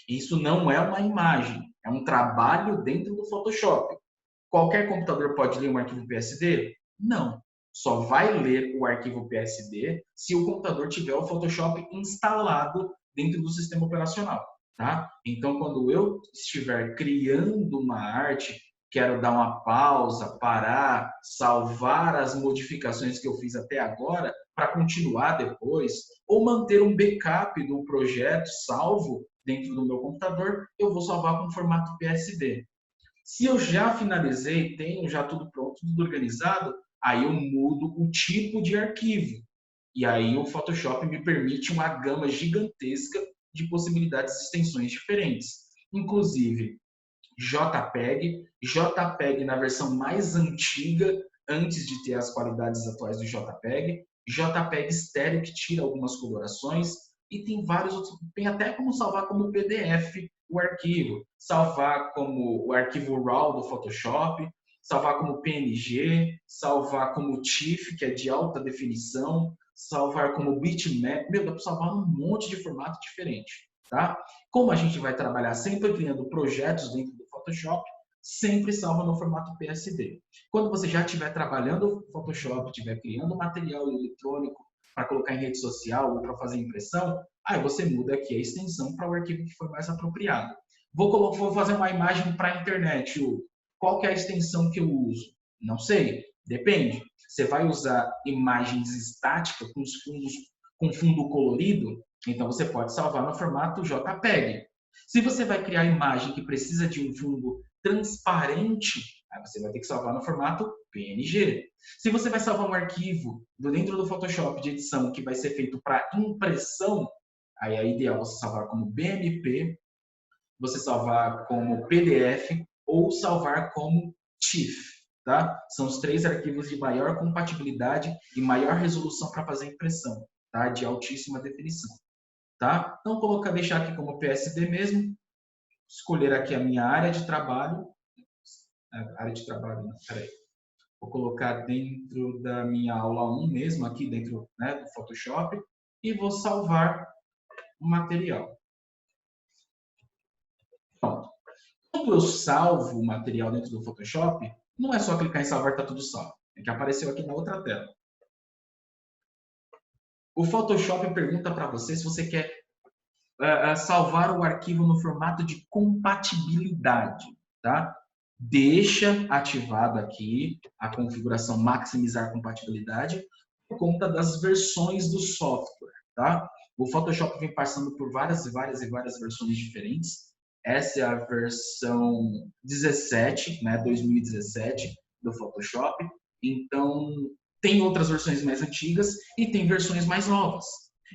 [SPEAKER 1] Isso não é uma imagem, é um trabalho dentro do Photoshop. Qualquer computador pode ler um arquivo PSD? Não. Só vai ler o arquivo PSD se o computador tiver o Photoshop instalado dentro do sistema operacional. Tá? Então, quando eu estiver criando uma arte, quero dar uma pausa, parar, salvar as modificações que eu fiz até agora para continuar depois, ou manter um backup do projeto salvo dentro do meu computador, eu vou salvar com formato PSD. Se eu já finalizei, tenho já tudo pronto, tudo organizado, aí eu mudo o tipo de arquivo. E aí o Photoshop me permite uma gama gigantesca de possibilidades de extensões diferentes. Inclusive JPEG na versão mais antiga, antes de ter as qualidades atuais do JPEG estéreo que tira algumas colorações, e tem vários outros, tem até como salvar como PDF o arquivo, salvar como o arquivo RAW do Photoshop, salvar como PNG, salvar como TIFF, que é de alta definição, salvar como bitmap, dá para salvar um monte de formato diferente, tá? Como a gente vai trabalhar sempre criando projetos dentro do Photoshop, sempre salva no formato PSD. Quando você já estiver trabalhando no Photoshop, estiver criando material eletrônico para colocar em rede social ou para fazer impressão, aí você muda aqui a extensão para o arquivo que for mais apropriado. Vou fazer uma imagem para a internet. Qual que é a extensão que eu uso? Não sei, depende. Você vai usar imagens estáticas com fundo colorido? Então você pode salvar no formato JPEG. Se você vai criar imagem que precisa de um fundo transparente, aí você vai ter que salvar no formato PNG. Se você vai salvar um arquivo dentro do Photoshop de edição que vai ser feito para impressão, aí é ideal você salvar como BMP, você salvar como PDF ou salvar como TIFF. Tá? São os 3 arquivos de maior compatibilidade e maior resolução para fazer impressão, tá? De altíssima definição. Tá? Então, deixar aqui como PSD mesmo, escolher aqui a minha área de trabalho, não, peraí. Vou colocar dentro da minha aula 1 mesmo, aqui dentro, né, do Photoshop, e vou salvar o material. Pronto. Quando eu salvo o material dentro do Photoshop, não é só clicar em salvar, está tudo salvo. É que apareceu aqui na outra tela. O Photoshop pergunta para você se você quer salvar o arquivo no formato de compatibilidade, tá? Deixa ativado aqui a configuração maximizar compatibilidade por conta das versões do software, tá? O Photoshop vem passando por várias versões diferentes. Essa é a versão 17, né, 2017 do Photoshop. Então, tem outras versões mais antigas e tem versões mais novas.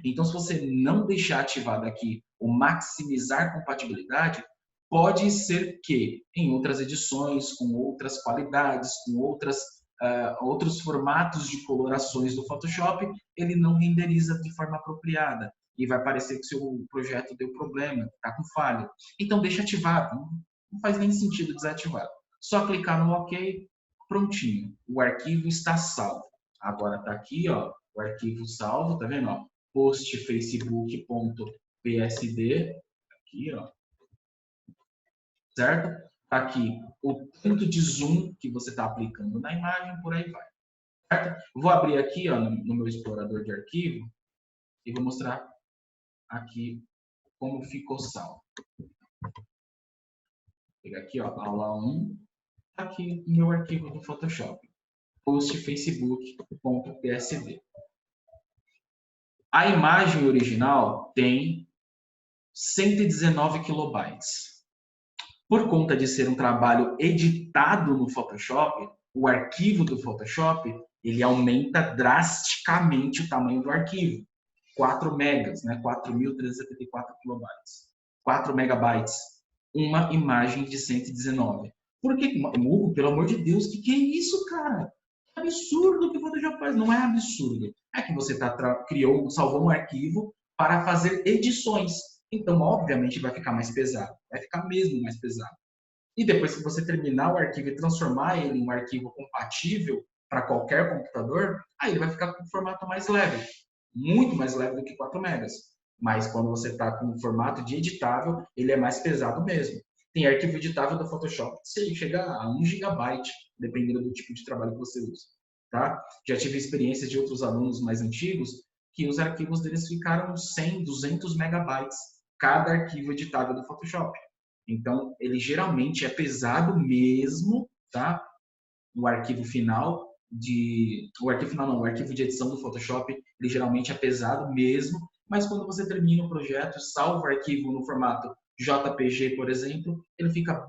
[SPEAKER 1] Então, se você não deixar ativado aqui o maximizar compatibilidade, pode ser que em outras edições, com outras qualidades, com outros formatos de colorações do Photoshop, ele não renderiza de forma apropriada e vai parecer que seu projeto deu problema, está com falha. Então, deixa ativado, não faz nem sentido desativar. Só clicar no OK, prontinho, o arquivo está salvo. Agora está aqui, ó, o arquivo salvo, tá vendo? Ó? Post facebook.psd, aqui, ó, certo? Tá aqui o tanto de zoom que você está aplicando na imagem, por aí vai, certo? Vou abrir aqui, ó, no meu explorador de arquivo e vou mostrar aqui como ficou salvo. Vou pegar aqui, ó, aula 1, tá aqui o meu arquivo do Photoshop, post facebook.psd. A imagem original tem 119 kilobytes. Por conta de ser um trabalho editado no Photoshop, o arquivo do Photoshop, ele aumenta drasticamente o tamanho do arquivo. 4 megas, né? 4.374 kilobytes. 4 megabytes. Uma imagem de 119. Por que, Hugo, pelo amor de Deus, que é isso, cara? É absurdo o que o Photoshop faz. Não é absurdo. É que você salvou um arquivo para fazer edições. Então, obviamente, vai ficar mais pesado. Vai ficar mesmo mais pesado. E depois que você terminar o arquivo e transformar ele em um arquivo compatível para qualquer computador, aí ele vai ficar com um formato mais leve. Muito mais leve do que 4 megas. Mas quando você está com um formato de editável, ele é mais pesado mesmo. Tem arquivo editável do Photoshop que chega a 1 GB, dependendo do tipo de trabalho que você usa. Tá? Já tive experiências de outros alunos mais antigos que os arquivos deles ficaram 100, 200 megabytes cada arquivo editável do Photoshop. Então, ele geralmente é pesado mesmo, tá? O arquivo final o arquivo de edição do Photoshop, ele geralmente é pesado mesmo, mas quando você termina o projeto, salva o arquivo no formato JPG, por exemplo, ele fica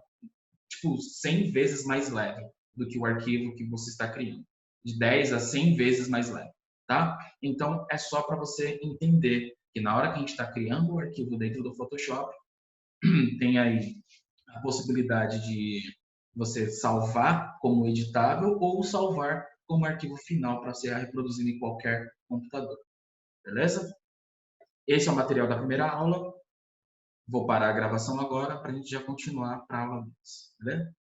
[SPEAKER 1] tipo 100 vezes mais leve do que o arquivo que você está criando, de 10 a 100 vezes mais leve, tá? Então é só para você entender que na hora que a gente está criando o arquivo dentro do Photoshop, tem aí a possibilidade de você salvar como editável ou salvar como arquivo final para ser reproduzido em qualquer computador. Beleza? Esse é o material da primeira aula. Vou parar a gravação agora para a gente já continuar para a aula 2. Beleza?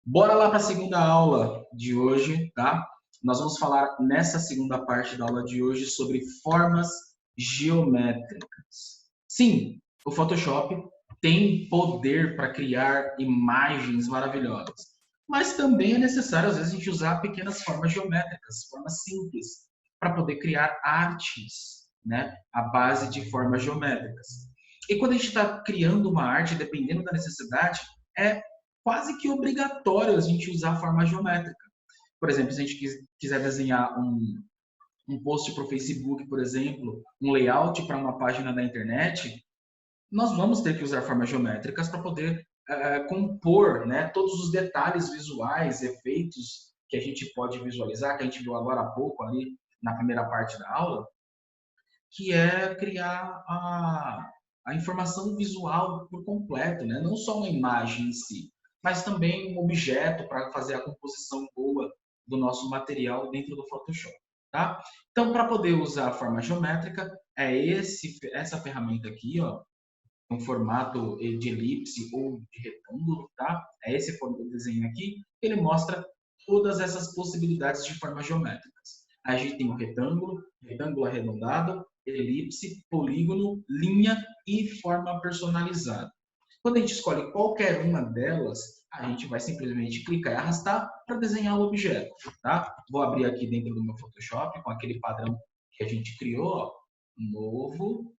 [SPEAKER 1] Bora lá para a segunda aula de hoje, tá? Nós vamos falar nessa segunda parte da aula de hoje sobre formas geométricas. Sim, o Photoshop tem poder para criar imagens maravilhosas, mas também é necessário, às vezes, a gente usar pequenas formas geométricas, formas simples, para poder criar artes, né? À base de formas geométricas. E quando a gente está criando uma arte, dependendo da necessidade, é quase que obrigatório a gente usar a forma geométrica. Por exemplo, se a gente quiser desenhar um post para o Facebook, por exemplo, um layout para uma página da internet, nós vamos ter que usar formas geométricas para poder compor, né, todos os detalhes visuais, efeitos que a gente pode visualizar, que a gente viu agora há pouco ali na primeira parte da aula, que é criar a informação visual por completo, né? Não só uma imagem em si, mas também um objeto para fazer a composição boa do nosso material dentro do Photoshop. Tá? Então, para poder usar a forma geométrica, é essa ferramenta aqui, ó, um formato de elipse ou de retângulo, tá? É esse desenho aqui, ele mostra todas essas possibilidades de formas geométricas. A gente tem o retângulo, retângulo arredondado, elipse, polígono, linha e forma personalizada. Quando a gente escolhe qualquer uma delas, a gente vai simplesmente clicar e arrastar para desenhar o objeto, tá? Vou abrir aqui dentro do meu Photoshop com aquele padrão que a gente criou, ó, novo.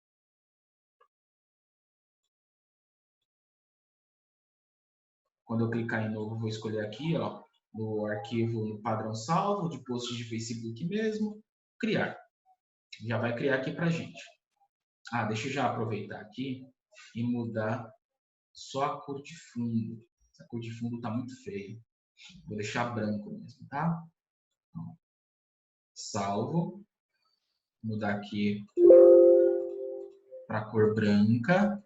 [SPEAKER 1] Quando eu clicar em novo, vou escolher aqui, ó, no arquivo, no padrão salvo, de post de Facebook mesmo, criar. Já vai criar aqui pra gente. Ah, deixa eu já aproveitar aqui e mudar só a cor de fundo. Essa cor de fundo tá muito feia. Vou deixar branco mesmo, tá? Então, salvo. Mudar aqui para a cor branca.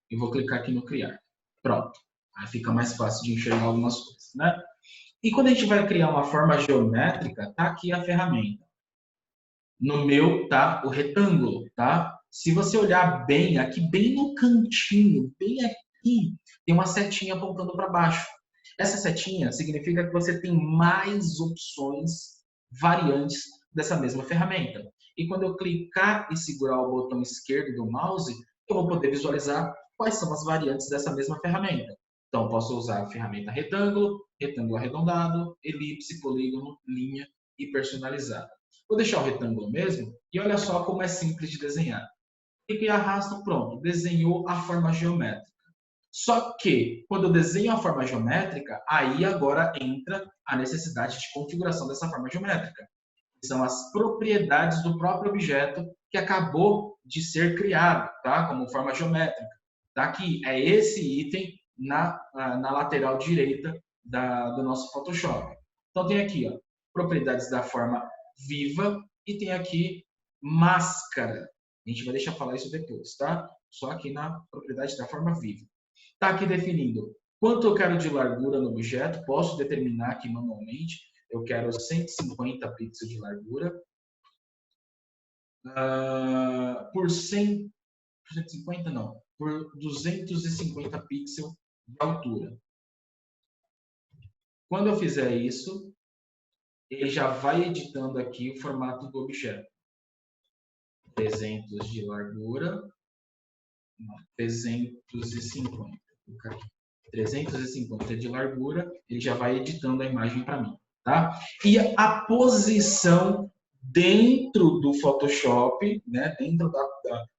[SPEAKER 1] E vou clicar aqui no criar. Pronto. Aí fica mais fácil de enxergar algumas coisas, né? E quando a gente vai criar uma forma geométrica, tá aqui a ferramenta. No meu tá o retângulo, tá? Se você olhar bem, aqui bem no cantinho, bem aqui, tem uma setinha apontando para baixo. Essa setinha significa que você tem mais opções variantes dessa mesma ferramenta. E quando eu clicar e segurar o botão esquerdo do mouse, eu vou poder visualizar quais são as variantes dessa mesma ferramenta. Então, posso usar a ferramenta retângulo, retângulo arredondado, elipse, polígono, linha e personalizado. Vou deixar o retângulo mesmo e olha só como é simples de desenhar. Clico e arrasto, pronto, desenhou a forma geométrica. Só que, quando eu desenho a forma geométrica, aí agora entra a necessidade de configuração dessa forma geométrica. São as propriedades do próprio objeto que acabou de ser criado, tá? Como forma geométrica. Tá aqui, é esse item na lateral direita do nosso Photoshop. Então tem aqui, ó, propriedades da forma viva e tem aqui máscara. A gente vai deixar falar isso depois, tá? Só aqui na propriedade da forma viva. Está aqui definindo quanto eu quero de largura no objeto, posso determinar aqui manualmente, eu quero 150 pixels de largura. por 100, por 150 não, por 250 pixels de altura. Quando eu fizer isso, ele já vai editando aqui o formato do objeto. 300 de largura, não, 350. 350 de largura, ele já vai editando a imagem para mim, tá? E a posição dentro do Photoshop, né, dentro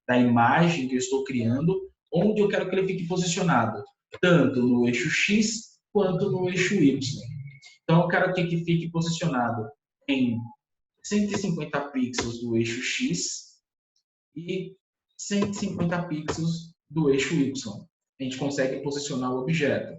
[SPEAKER 1] da imagem que eu estou criando, onde eu quero que ele fique posicionado, tanto no eixo X quanto no eixo Y. Então, eu quero que fique posicionado em 150 pixels do eixo X e 150 pixels do eixo Y. A gente consegue posicionar o objeto,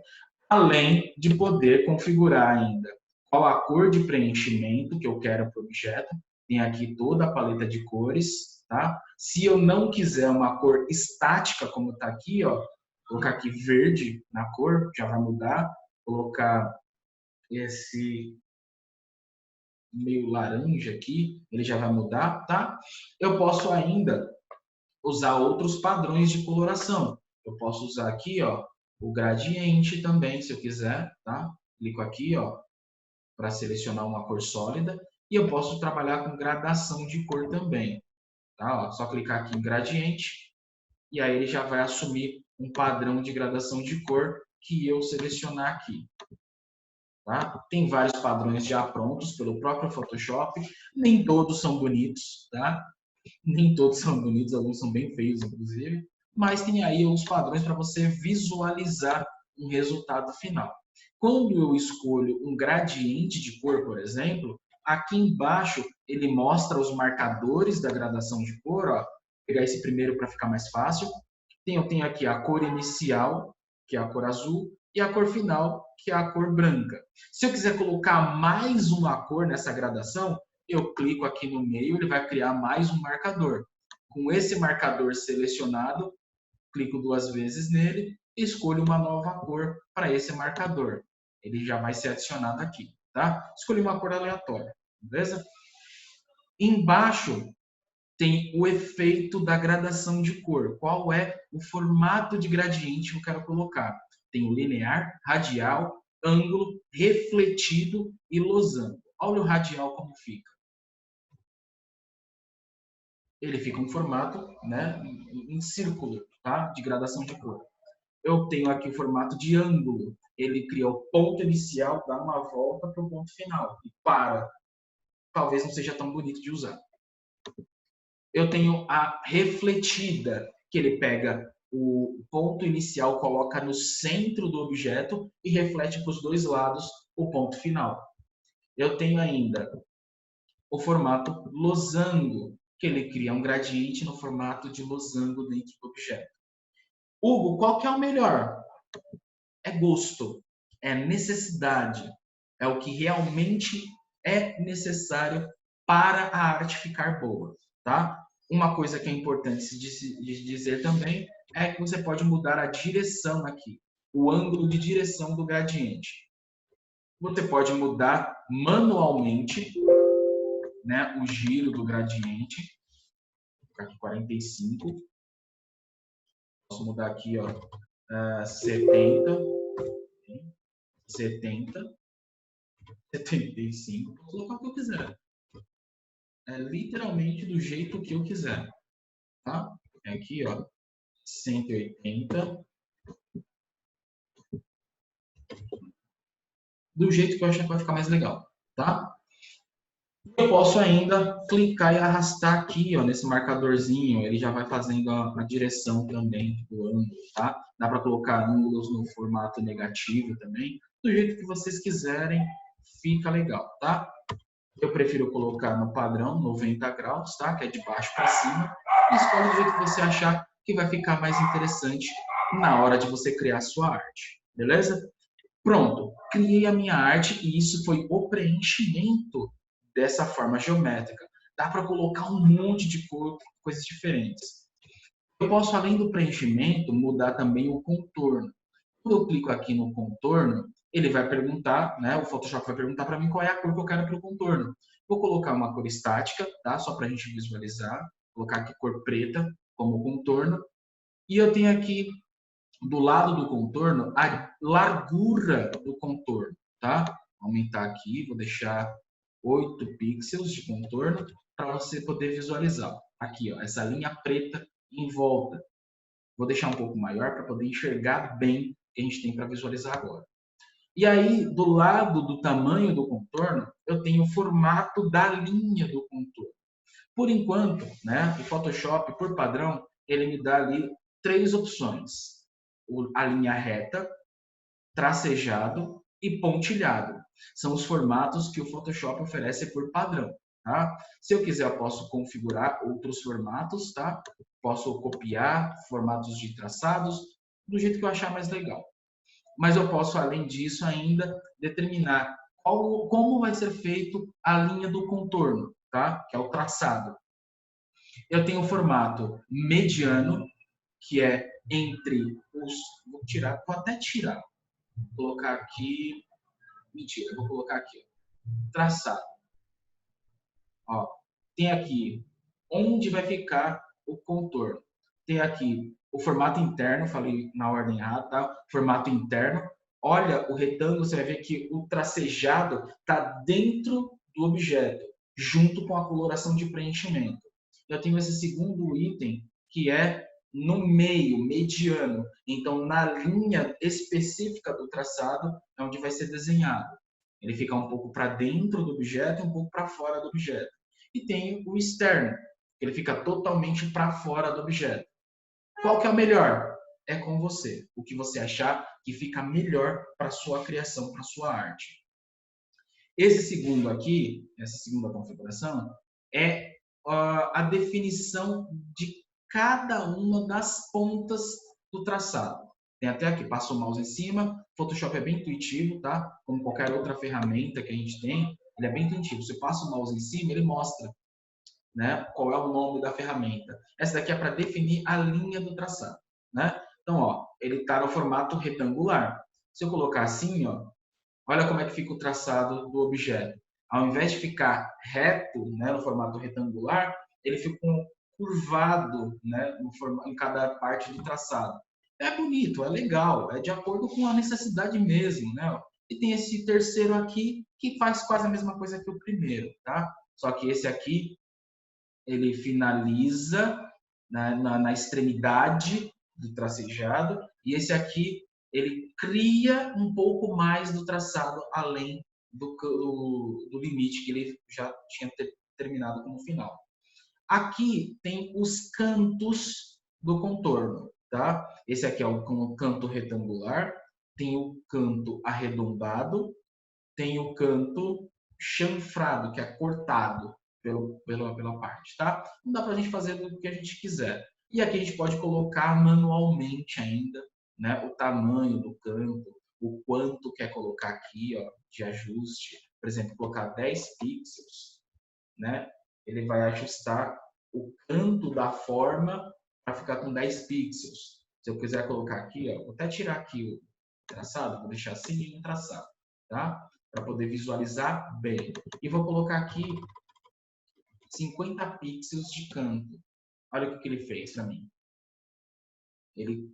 [SPEAKER 1] além de poder configurar ainda qual a cor de preenchimento que eu quero para o objeto. Tem aqui toda a paleta de cores, tá? Se eu não quiser uma cor estática, como está aqui, ó, colocar aqui verde na cor, já vai mudar. Colocar esse meio laranja aqui, ele já vai mudar, tá? Eu posso ainda usar outros padrões de coloração. Eu posso usar aqui, ó, o gradiente também, se eu quiser, tá? Clico aqui, ó, para selecionar uma cor sólida. E eu posso trabalhar com gradação de cor também, tá? Ó, só clicar aqui em gradiente e aí ele já vai assumir um padrão de gradação de cor que eu selecionar aqui. Tá? Tem vários padrões já prontos pelo próprio Photoshop. Nem todos são bonitos, tá? Nem todos são bonitos, alguns são bem feios, inclusive. Mas tem aí os padrões para você visualizar um resultado final. Quando eu escolho um gradiente de cor, por exemplo, aqui embaixo ele mostra os marcadores da gradação de cor. Ó. Vou pegar esse primeiro para ficar mais fácil. Eu tenho aqui a cor inicial, que é a cor azul, e a cor final, que é a cor branca. Se eu quiser colocar mais uma cor nessa gradação, eu clico aqui no meio, ele vai criar mais um marcador. Com esse marcador selecionado, clico 2 vezes nele e escolho uma nova cor para esse marcador. Ele já vai ser adicionado aqui, tá? Escolhi uma cor aleatória, beleza? Embaixo tem o efeito da gradação de cor. Qual é o formato de gradiente que eu quero colocar? Tem o linear, radial, ângulo, refletido e losango. Olha o radial como fica. Ele fica um formato, né, em círculo, tá? De gradação de cor. Eu tenho aqui o formato de ângulo. Ele cria o ponto inicial, dá uma volta para o ponto final e para. Talvez não seja tão bonito de usar. Eu tenho a refletida, que ele pega o ponto inicial, coloca no centro do objeto e reflete para os dois lados o ponto final. Eu tenho ainda o formato losango, que ele cria um gradiente no formato de losango dentro do objeto. Hugo, qual que é o melhor? É gosto, é necessidade, é o que realmente é necessário para a arte ficar boa, tá? Uma coisa que é importante de dizer também é que você pode mudar a direção aqui, o ângulo de direção do gradiente. Você pode mudar manualmente, né, o giro do gradiente. Vou colocar aqui 45. Posso mudar aqui, ó, 70, 75. Posso colocar o que eu quiser. É literalmente do jeito que eu quiser, tá? Aqui, ó, 180. Do jeito que eu achar que vai ficar mais legal, tá? Eu posso ainda clicar e arrastar aqui, ó, nesse marcadorzinho, ele já vai fazendo a direção também do ângulo, tá? Dá para colocar ângulos no formato negativo também, do jeito que vocês quiserem, fica legal, tá? Eu prefiro colocar no padrão 90 graus, tá? Que é de baixo para cima. E escolhe do jeito que você achar que vai ficar mais interessante na hora de você criar a sua arte, beleza? Pronto, criei a minha arte e isso foi o preenchimento dessa forma geométrica. Dá para colocar um monte de coisas diferentes. Eu posso, além do preenchimento, mudar também o contorno. Quando eu clico aqui no contorno, ele vai perguntar, né? O Photoshop vai perguntar para mim qual é a cor que eu quero para o contorno. Vou colocar uma cor estática, tá? Só para a gente visualizar. colocar aqui cor preta como contorno. E eu tenho aqui do lado do contorno a largura do contorno, tá? Aumentar aqui, vou deixar 8 pixels de contorno para você poder visualizar. Aqui, ó, essa linha preta em volta. Vou deixar um pouco maior para poder enxergar bem o que a gente tem para visualizar agora. E aí, do lado do tamanho do contorno, eu tenho o formato da linha do contorno. Por enquanto, né, o Photoshop, por padrão, ele me dá ali 3 opções. A linha reta, tracejado e pontilhado. São os formatos que o Photoshop oferece por padrão. Tá? Se eu quiser, eu posso configurar outros formatos, tá? Posso copiar formatos de traçados do jeito que eu achar mais legal. Mas eu posso, além disso, ainda determinar como vai ser feito a linha do contorno, tá? Que é o traçado. Eu tenho o formato mediano, que é entre os... Vou até tirar. Vou colocar aqui... Mentira, vou colocar aqui. Traçado. Ó, tem aqui onde vai ficar o contorno. Tem aqui o formato interno, falei na ordem errada, tá? Formato interno. Olha o retângulo, você vai ver que o tracejado está dentro do objeto, junto com a coloração de preenchimento. Eu tenho esse segundo item, que é no meio, mediano. Então, na linha específica do traçado, é onde vai ser desenhado. Ele fica um pouco para dentro do objeto e um pouco para fora do objeto. E tem o externo, que ele fica totalmente para fora do objeto. Qual que é o melhor? É com você. O que você achar que fica melhor para a sua criação, para a sua arte. Esse segundo aqui, essa segunda configuração, é a definição de cada uma das pontas do traçado. Tem até aqui, passa o mouse em cima. Photoshop é bem intuitivo, tá? Como qualquer outra ferramenta que a gente tem, ele é bem intuitivo. Você passa o mouse em cima, ele mostra, né, qual é o nome da ferramenta. Essa daqui é para definir a linha do traçado, né? Então, ó, ele está no formato retangular. Se eu colocar assim, ó, olha como é que fica o traçado do objeto. Ao invés de ficar reto, né, no formato retangular, ele fica curvado, né, em cada parte do traçado. É bonito, é legal, é de acordo com a necessidade mesmo, né? E tem esse terceiro aqui que faz quase a mesma coisa que o primeiro, tá? Só que esse aqui ele finaliza, né, na extremidade do tracejado e esse aqui ele cria um pouco mais do traçado além do limite que ele já tinha terminado como final. Aqui tem os cantos do contorno, tá? Esse aqui é o canto retangular, tem o canto arredondado, tem o canto chanfrado, que é cortado pela parte, tá? Não dá para a gente fazer do que a gente quiser. E aqui a gente pode colocar manualmente ainda, né, o tamanho do canto, o quanto quer colocar aqui, ó, de ajuste. Por exemplo, colocar 10 pixels, né? Ele vai ajustar o canto da forma para ficar com 10 pixels. Se eu quiser colocar aqui, ó, vou até tirar aqui o traçado, vou deixar assim o traçado, tá? Para poder visualizar bem. E vou colocar aqui 50 pixels de canto. Olha o que ele fez para mim. Ele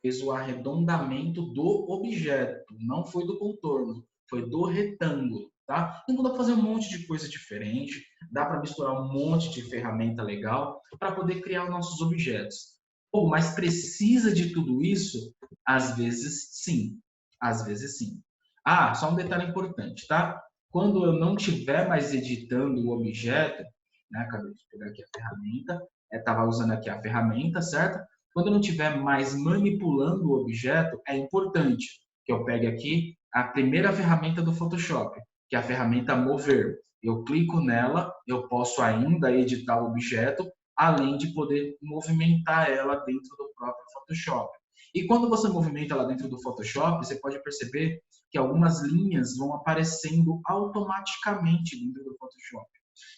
[SPEAKER 1] fez o arredondamento do objeto, não foi do contorno, foi do retângulo, tá? Então dá para fazer um monte de coisa diferente, dá para misturar um monte de ferramenta legal para poder criar os nossos objetos. Pô, mas precisa de tudo isso? Às vezes sim, às vezes sim. Ah, só um detalhe importante, tá? Quando eu não estiver mais editando o objeto, né? Acabei de pegar aqui a ferramenta, estava usando aqui a ferramenta, certo? Quando eu não estiver mais manipulando o objeto, é importante que eu pegue aqui a primeira ferramenta do Photoshop, que é a ferramenta Mover. Eu clico nela, eu posso ainda editar o objeto, além de poder movimentar ela dentro do próprio Photoshop. E quando você movimenta ela dentro do Photoshop, você pode perceber que algumas linhas vão aparecendo automaticamente dentro do Photoshop.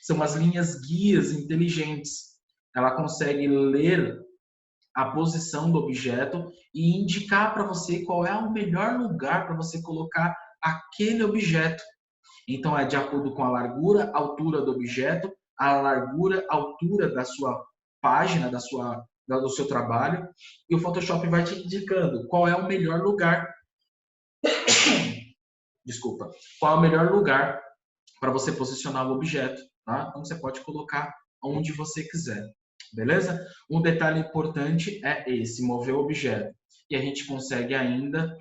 [SPEAKER 1] São as linhas guias inteligentes. Ela consegue ler a posição do objeto e indicar para você qual é o melhor lugar para você colocar aquele objeto. Então, é de acordo com a largura, altura do objeto, a largura, altura da sua página do seu trabalho e o Photoshop vai te indicando qual é o melhor lugar, desculpa, qual é o melhor lugar para você posicionar o objeto, tá? Então você pode colocar onde você quiser, beleza? Um detalhe importante é esse, mover o objeto. E a gente consegue ainda,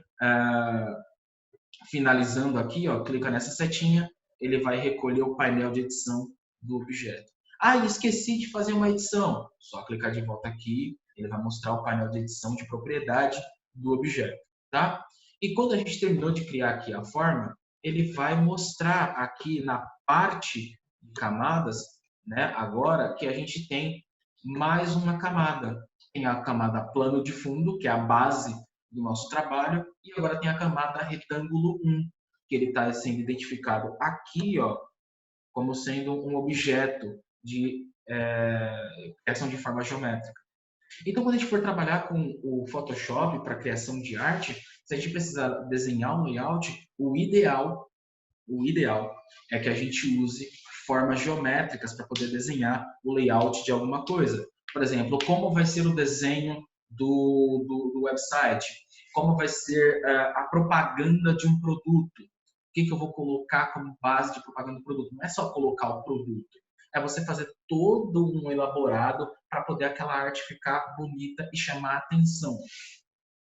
[SPEAKER 1] finalizando aqui, ó, clica nessa setinha, ele vai recolher o painel de edição do objeto. Ah, esqueci de fazer uma edição. Só clicar de volta aqui, ele vai mostrar o painel de edição de propriedade do objeto, tá? E quando a gente terminou de criar aqui a forma, ele vai mostrar aqui na parte de camadas, né, agora que a gente tem mais uma camada. Tem a camada plano de fundo, que é a base do nosso trabalho, e agora tem a camada retângulo 1, que ele está sendo identificado aqui, ó, como sendo um objeto de criação de forma geométrica. Então, quando a gente for trabalhar com o Photoshop para criação de arte, se a gente precisar desenhar um layout, o ideal é que a gente use formas geométricas para poder desenhar o layout de alguma coisa. Por exemplo, como vai ser o desenho do website, como vai ser a propaganda de um produto, o que eu vou colocar como base de propaganda do produto. Não é só colocar o produto, é você fazer todo um elaborado para poder aquela arte ficar bonita e chamar a atenção,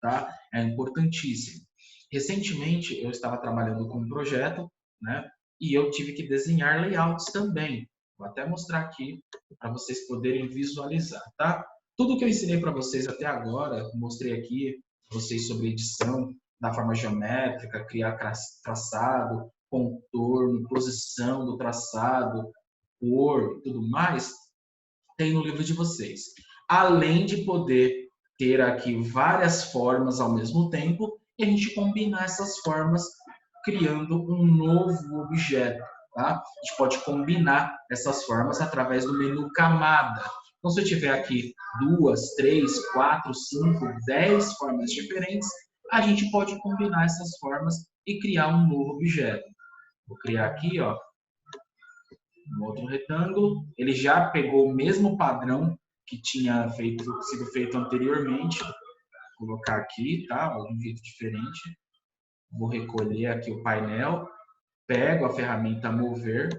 [SPEAKER 1] tá? É importantíssimo. Recentemente, eu estava trabalhando com um projeto, né? E eu tive que desenhar layouts também. Vou até mostrar aqui para vocês poderem visualizar, tá? Tudo que eu ensinei para vocês até agora, mostrei aqui para vocês sobre edição da forma geométrica, criar traçado, contorno, posição do traçado, cor e tudo mais, tem no livro de vocês. Além de poder ter aqui várias formas ao mesmo tempo e a gente combinar essas formas criando um novo objeto, tá? A gente pode combinar essas formas através do menu camada. Então, se eu tiver aqui 2, 3, 4, 5, 10 formas diferentes, a gente pode combinar essas formas e criar um novo objeto. Vou criar aqui, ó, um outro retângulo. Ele já pegou o mesmo padrão que tinha sido feito anteriormente. Vou colocar aqui, tá? De um jeito diferente. Vou recolher aqui o painel, pego a ferramenta mover,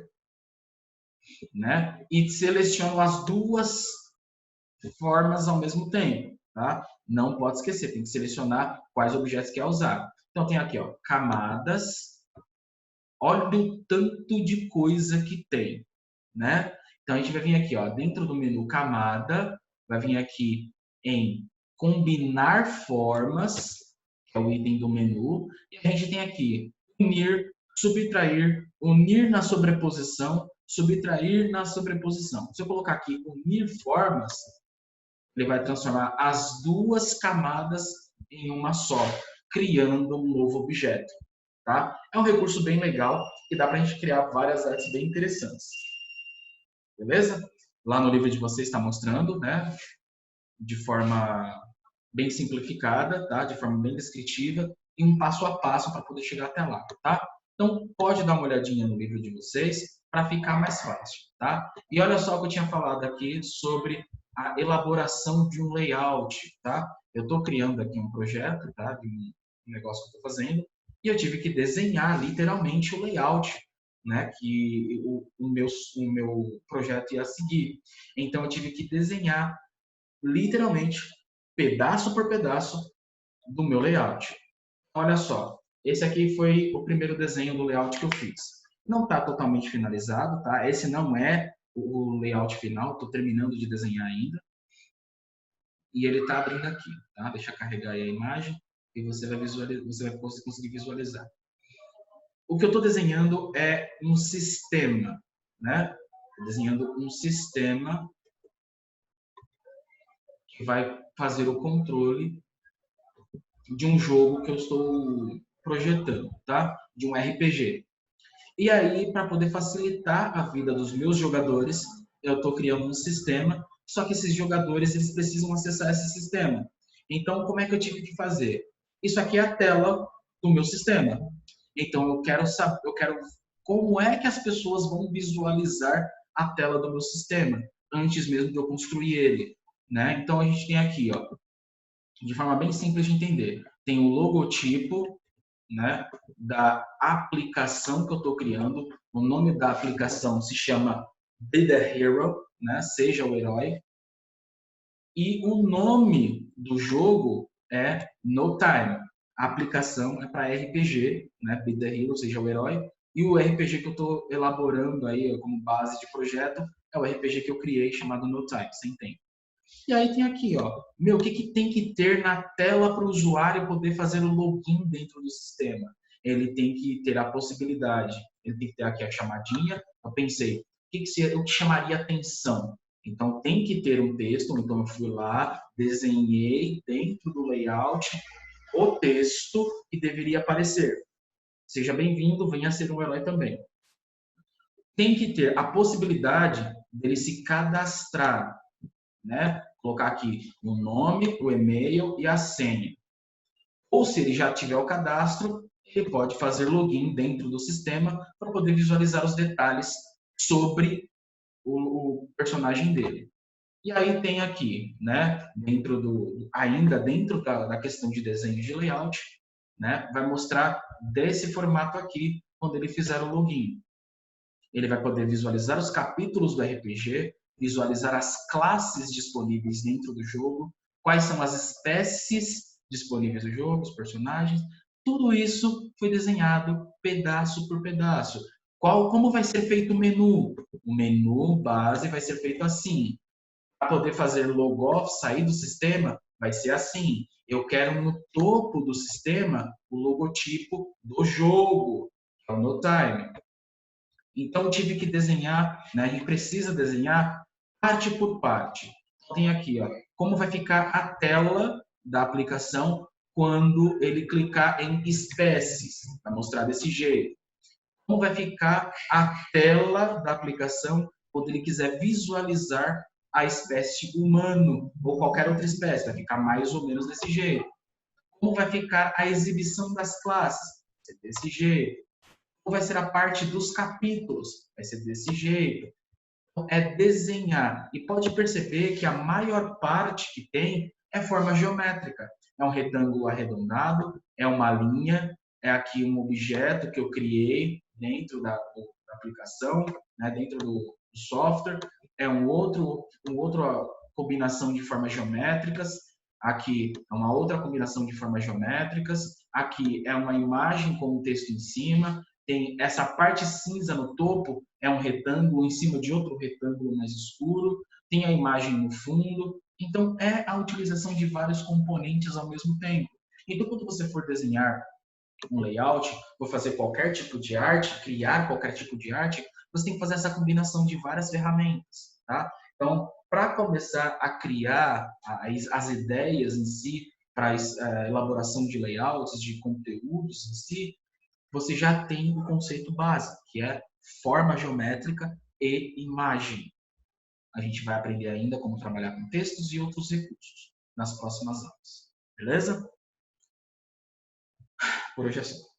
[SPEAKER 1] né? E seleciono as duas formas ao mesmo tempo, tá? Não pode esquecer, tem que selecionar quais objetos quer usar. Então tem aqui, ó, camadas. Olha o tanto de coisa que tem, né? Então a gente vai vir aqui, ó, dentro do menu camada, vai vir aqui em combinar formas, que é o item do menu, e a gente tem aqui unir, subtrair, unir na sobreposição, subtrair na sobreposição. Se eu colocar aqui unir formas, ele vai transformar as duas camadas em uma só, criando um novo objeto. Tá? É um recurso bem legal que dá para a gente criar várias artes bem interessantes. Beleza? Lá no livro de vocês está mostrando, né? De forma bem simplificada, tá? De forma bem descritiva e um passo a passo para poder chegar até lá, tá? Então, pode dar uma olhadinha no livro de vocês para ficar mais fácil, tá? E olha só o que eu tinha falado aqui sobre a elaboração de um layout, tá? Eu estou criando aqui um projeto, tá? De um negócio que eu estou fazendo e eu tive que desenhar literalmente o layout, né? Que o meu projeto ia seguir. Então, eu tive que desenhar literalmente pedaço por pedaço do meu layout. Olha só, esse aqui foi o primeiro desenho do layout que eu fiz. Não está totalmente finalizado, tá? Esse não é o layout final, estou terminando de desenhar ainda. E ele está abrindo aqui, tá? Deixa eu carregar aí a imagem e você vai conseguir visualizar. O que eu estou desenhando é um sistema, né? Estou desenhando um sistema que vai fazer o controle de um jogo que eu estou projetando, tá? De um RPG. E aí, para poder facilitar a vida dos meus jogadores, eu estou criando um sistema, só que esses jogadores eles precisam acessar esse sistema. Então, como é que eu tive que fazer? Isso aqui é a tela do meu sistema. Então, eu quero saber, como é que as pessoas vão visualizar a tela do meu sistema. antes mesmo de eu construir ele, né? Então a gente tem aqui, ó, de forma bem simples de entender, tem o logotipo, né, da aplicação que eu estou criando. O nome da aplicação se chama Be the Hero, né, seja o herói. E o nome do jogo é No Time. A aplicação é para RPG, né, Be the Hero, seja o herói. E o RPG que eu estou elaborando aí como base de projeto é o RPG que eu criei chamado No Time, sem tempo. E aí tem aqui, ó, o que tem que ter na tela para o usuário poder fazer o login dentro do sistema? Ele tem que ter a possibilidade, ele tem que ter aqui a chamadinha. Eu pensei, o que chamaria atenção? Então tem que ter um texto, então eu fui lá, desenhei dentro do layout o texto que deveria aparecer. Seja bem-vindo, venha ser um herói também. Tem que ter a possibilidade dele se cadastrar, né? Colocar aqui o nome, o e-mail e a senha. Ou se ele já tiver o cadastro, ele pode fazer login dentro do sistema para poder visualizar os detalhes sobre o personagem dele. E aí tem aqui, né, ainda dentro da questão de desenho de layout, né, vai mostrar desse formato aqui, quando ele fizer o login. Ele vai poder visualizar os capítulos do RPG, visualizar as classes disponíveis dentro do jogo, quais são as espécies disponíveis no jogo, os personagens. Tudo isso foi desenhado pedaço por pedaço. Como vai ser feito o menu? O menu base vai ser feito assim. Para poder fazer logoff, sair do sistema, vai ser assim. Eu quero no topo do sistema o logotipo do jogo, que é o No Time. Então, eu tive que desenhar, né? A gente precisa desenhar parte por parte. Então, tem aqui, ó, como vai ficar a tela da aplicação quando ele clicar em espécies. Vai mostrar desse jeito. Como vai ficar a tela da aplicação quando ele quiser visualizar a espécie humano ou qualquer outra espécie. Vai ficar mais ou menos desse jeito. Como vai ficar a exibição das classes? Vai ser desse jeito. Ou vai ser a parte dos capítulos? Vai ser desse jeito. É desenhar. E pode perceber que a maior parte que tem é forma geométrica. É um retângulo arredondado, é uma linha, é aqui um objeto que eu criei dentro da aplicação, né, dentro do software. É uma outra combinação de formas geométricas. Aqui é uma outra combinação de formas geométricas. Aqui é uma imagem com um texto em cima. Tem essa parte cinza no topo, é um retângulo em cima de outro retângulo mais escuro, tem a imagem no fundo. Então, é a utilização de vários componentes ao mesmo tempo. Então, quando você for desenhar um layout, ou fazer qualquer tipo de arte, criar qualquer tipo de arte, você tem que fazer essa combinação de várias ferramentas, tá? Então, para começar a criar as ideias em si, para a elaboração de layouts, de conteúdos em si, você já tem o conceito básico, que é forma geométrica e imagem. A gente vai aprender ainda como trabalhar com textos e outros recursos nas próximas aulas. Beleza? Por hoje é só.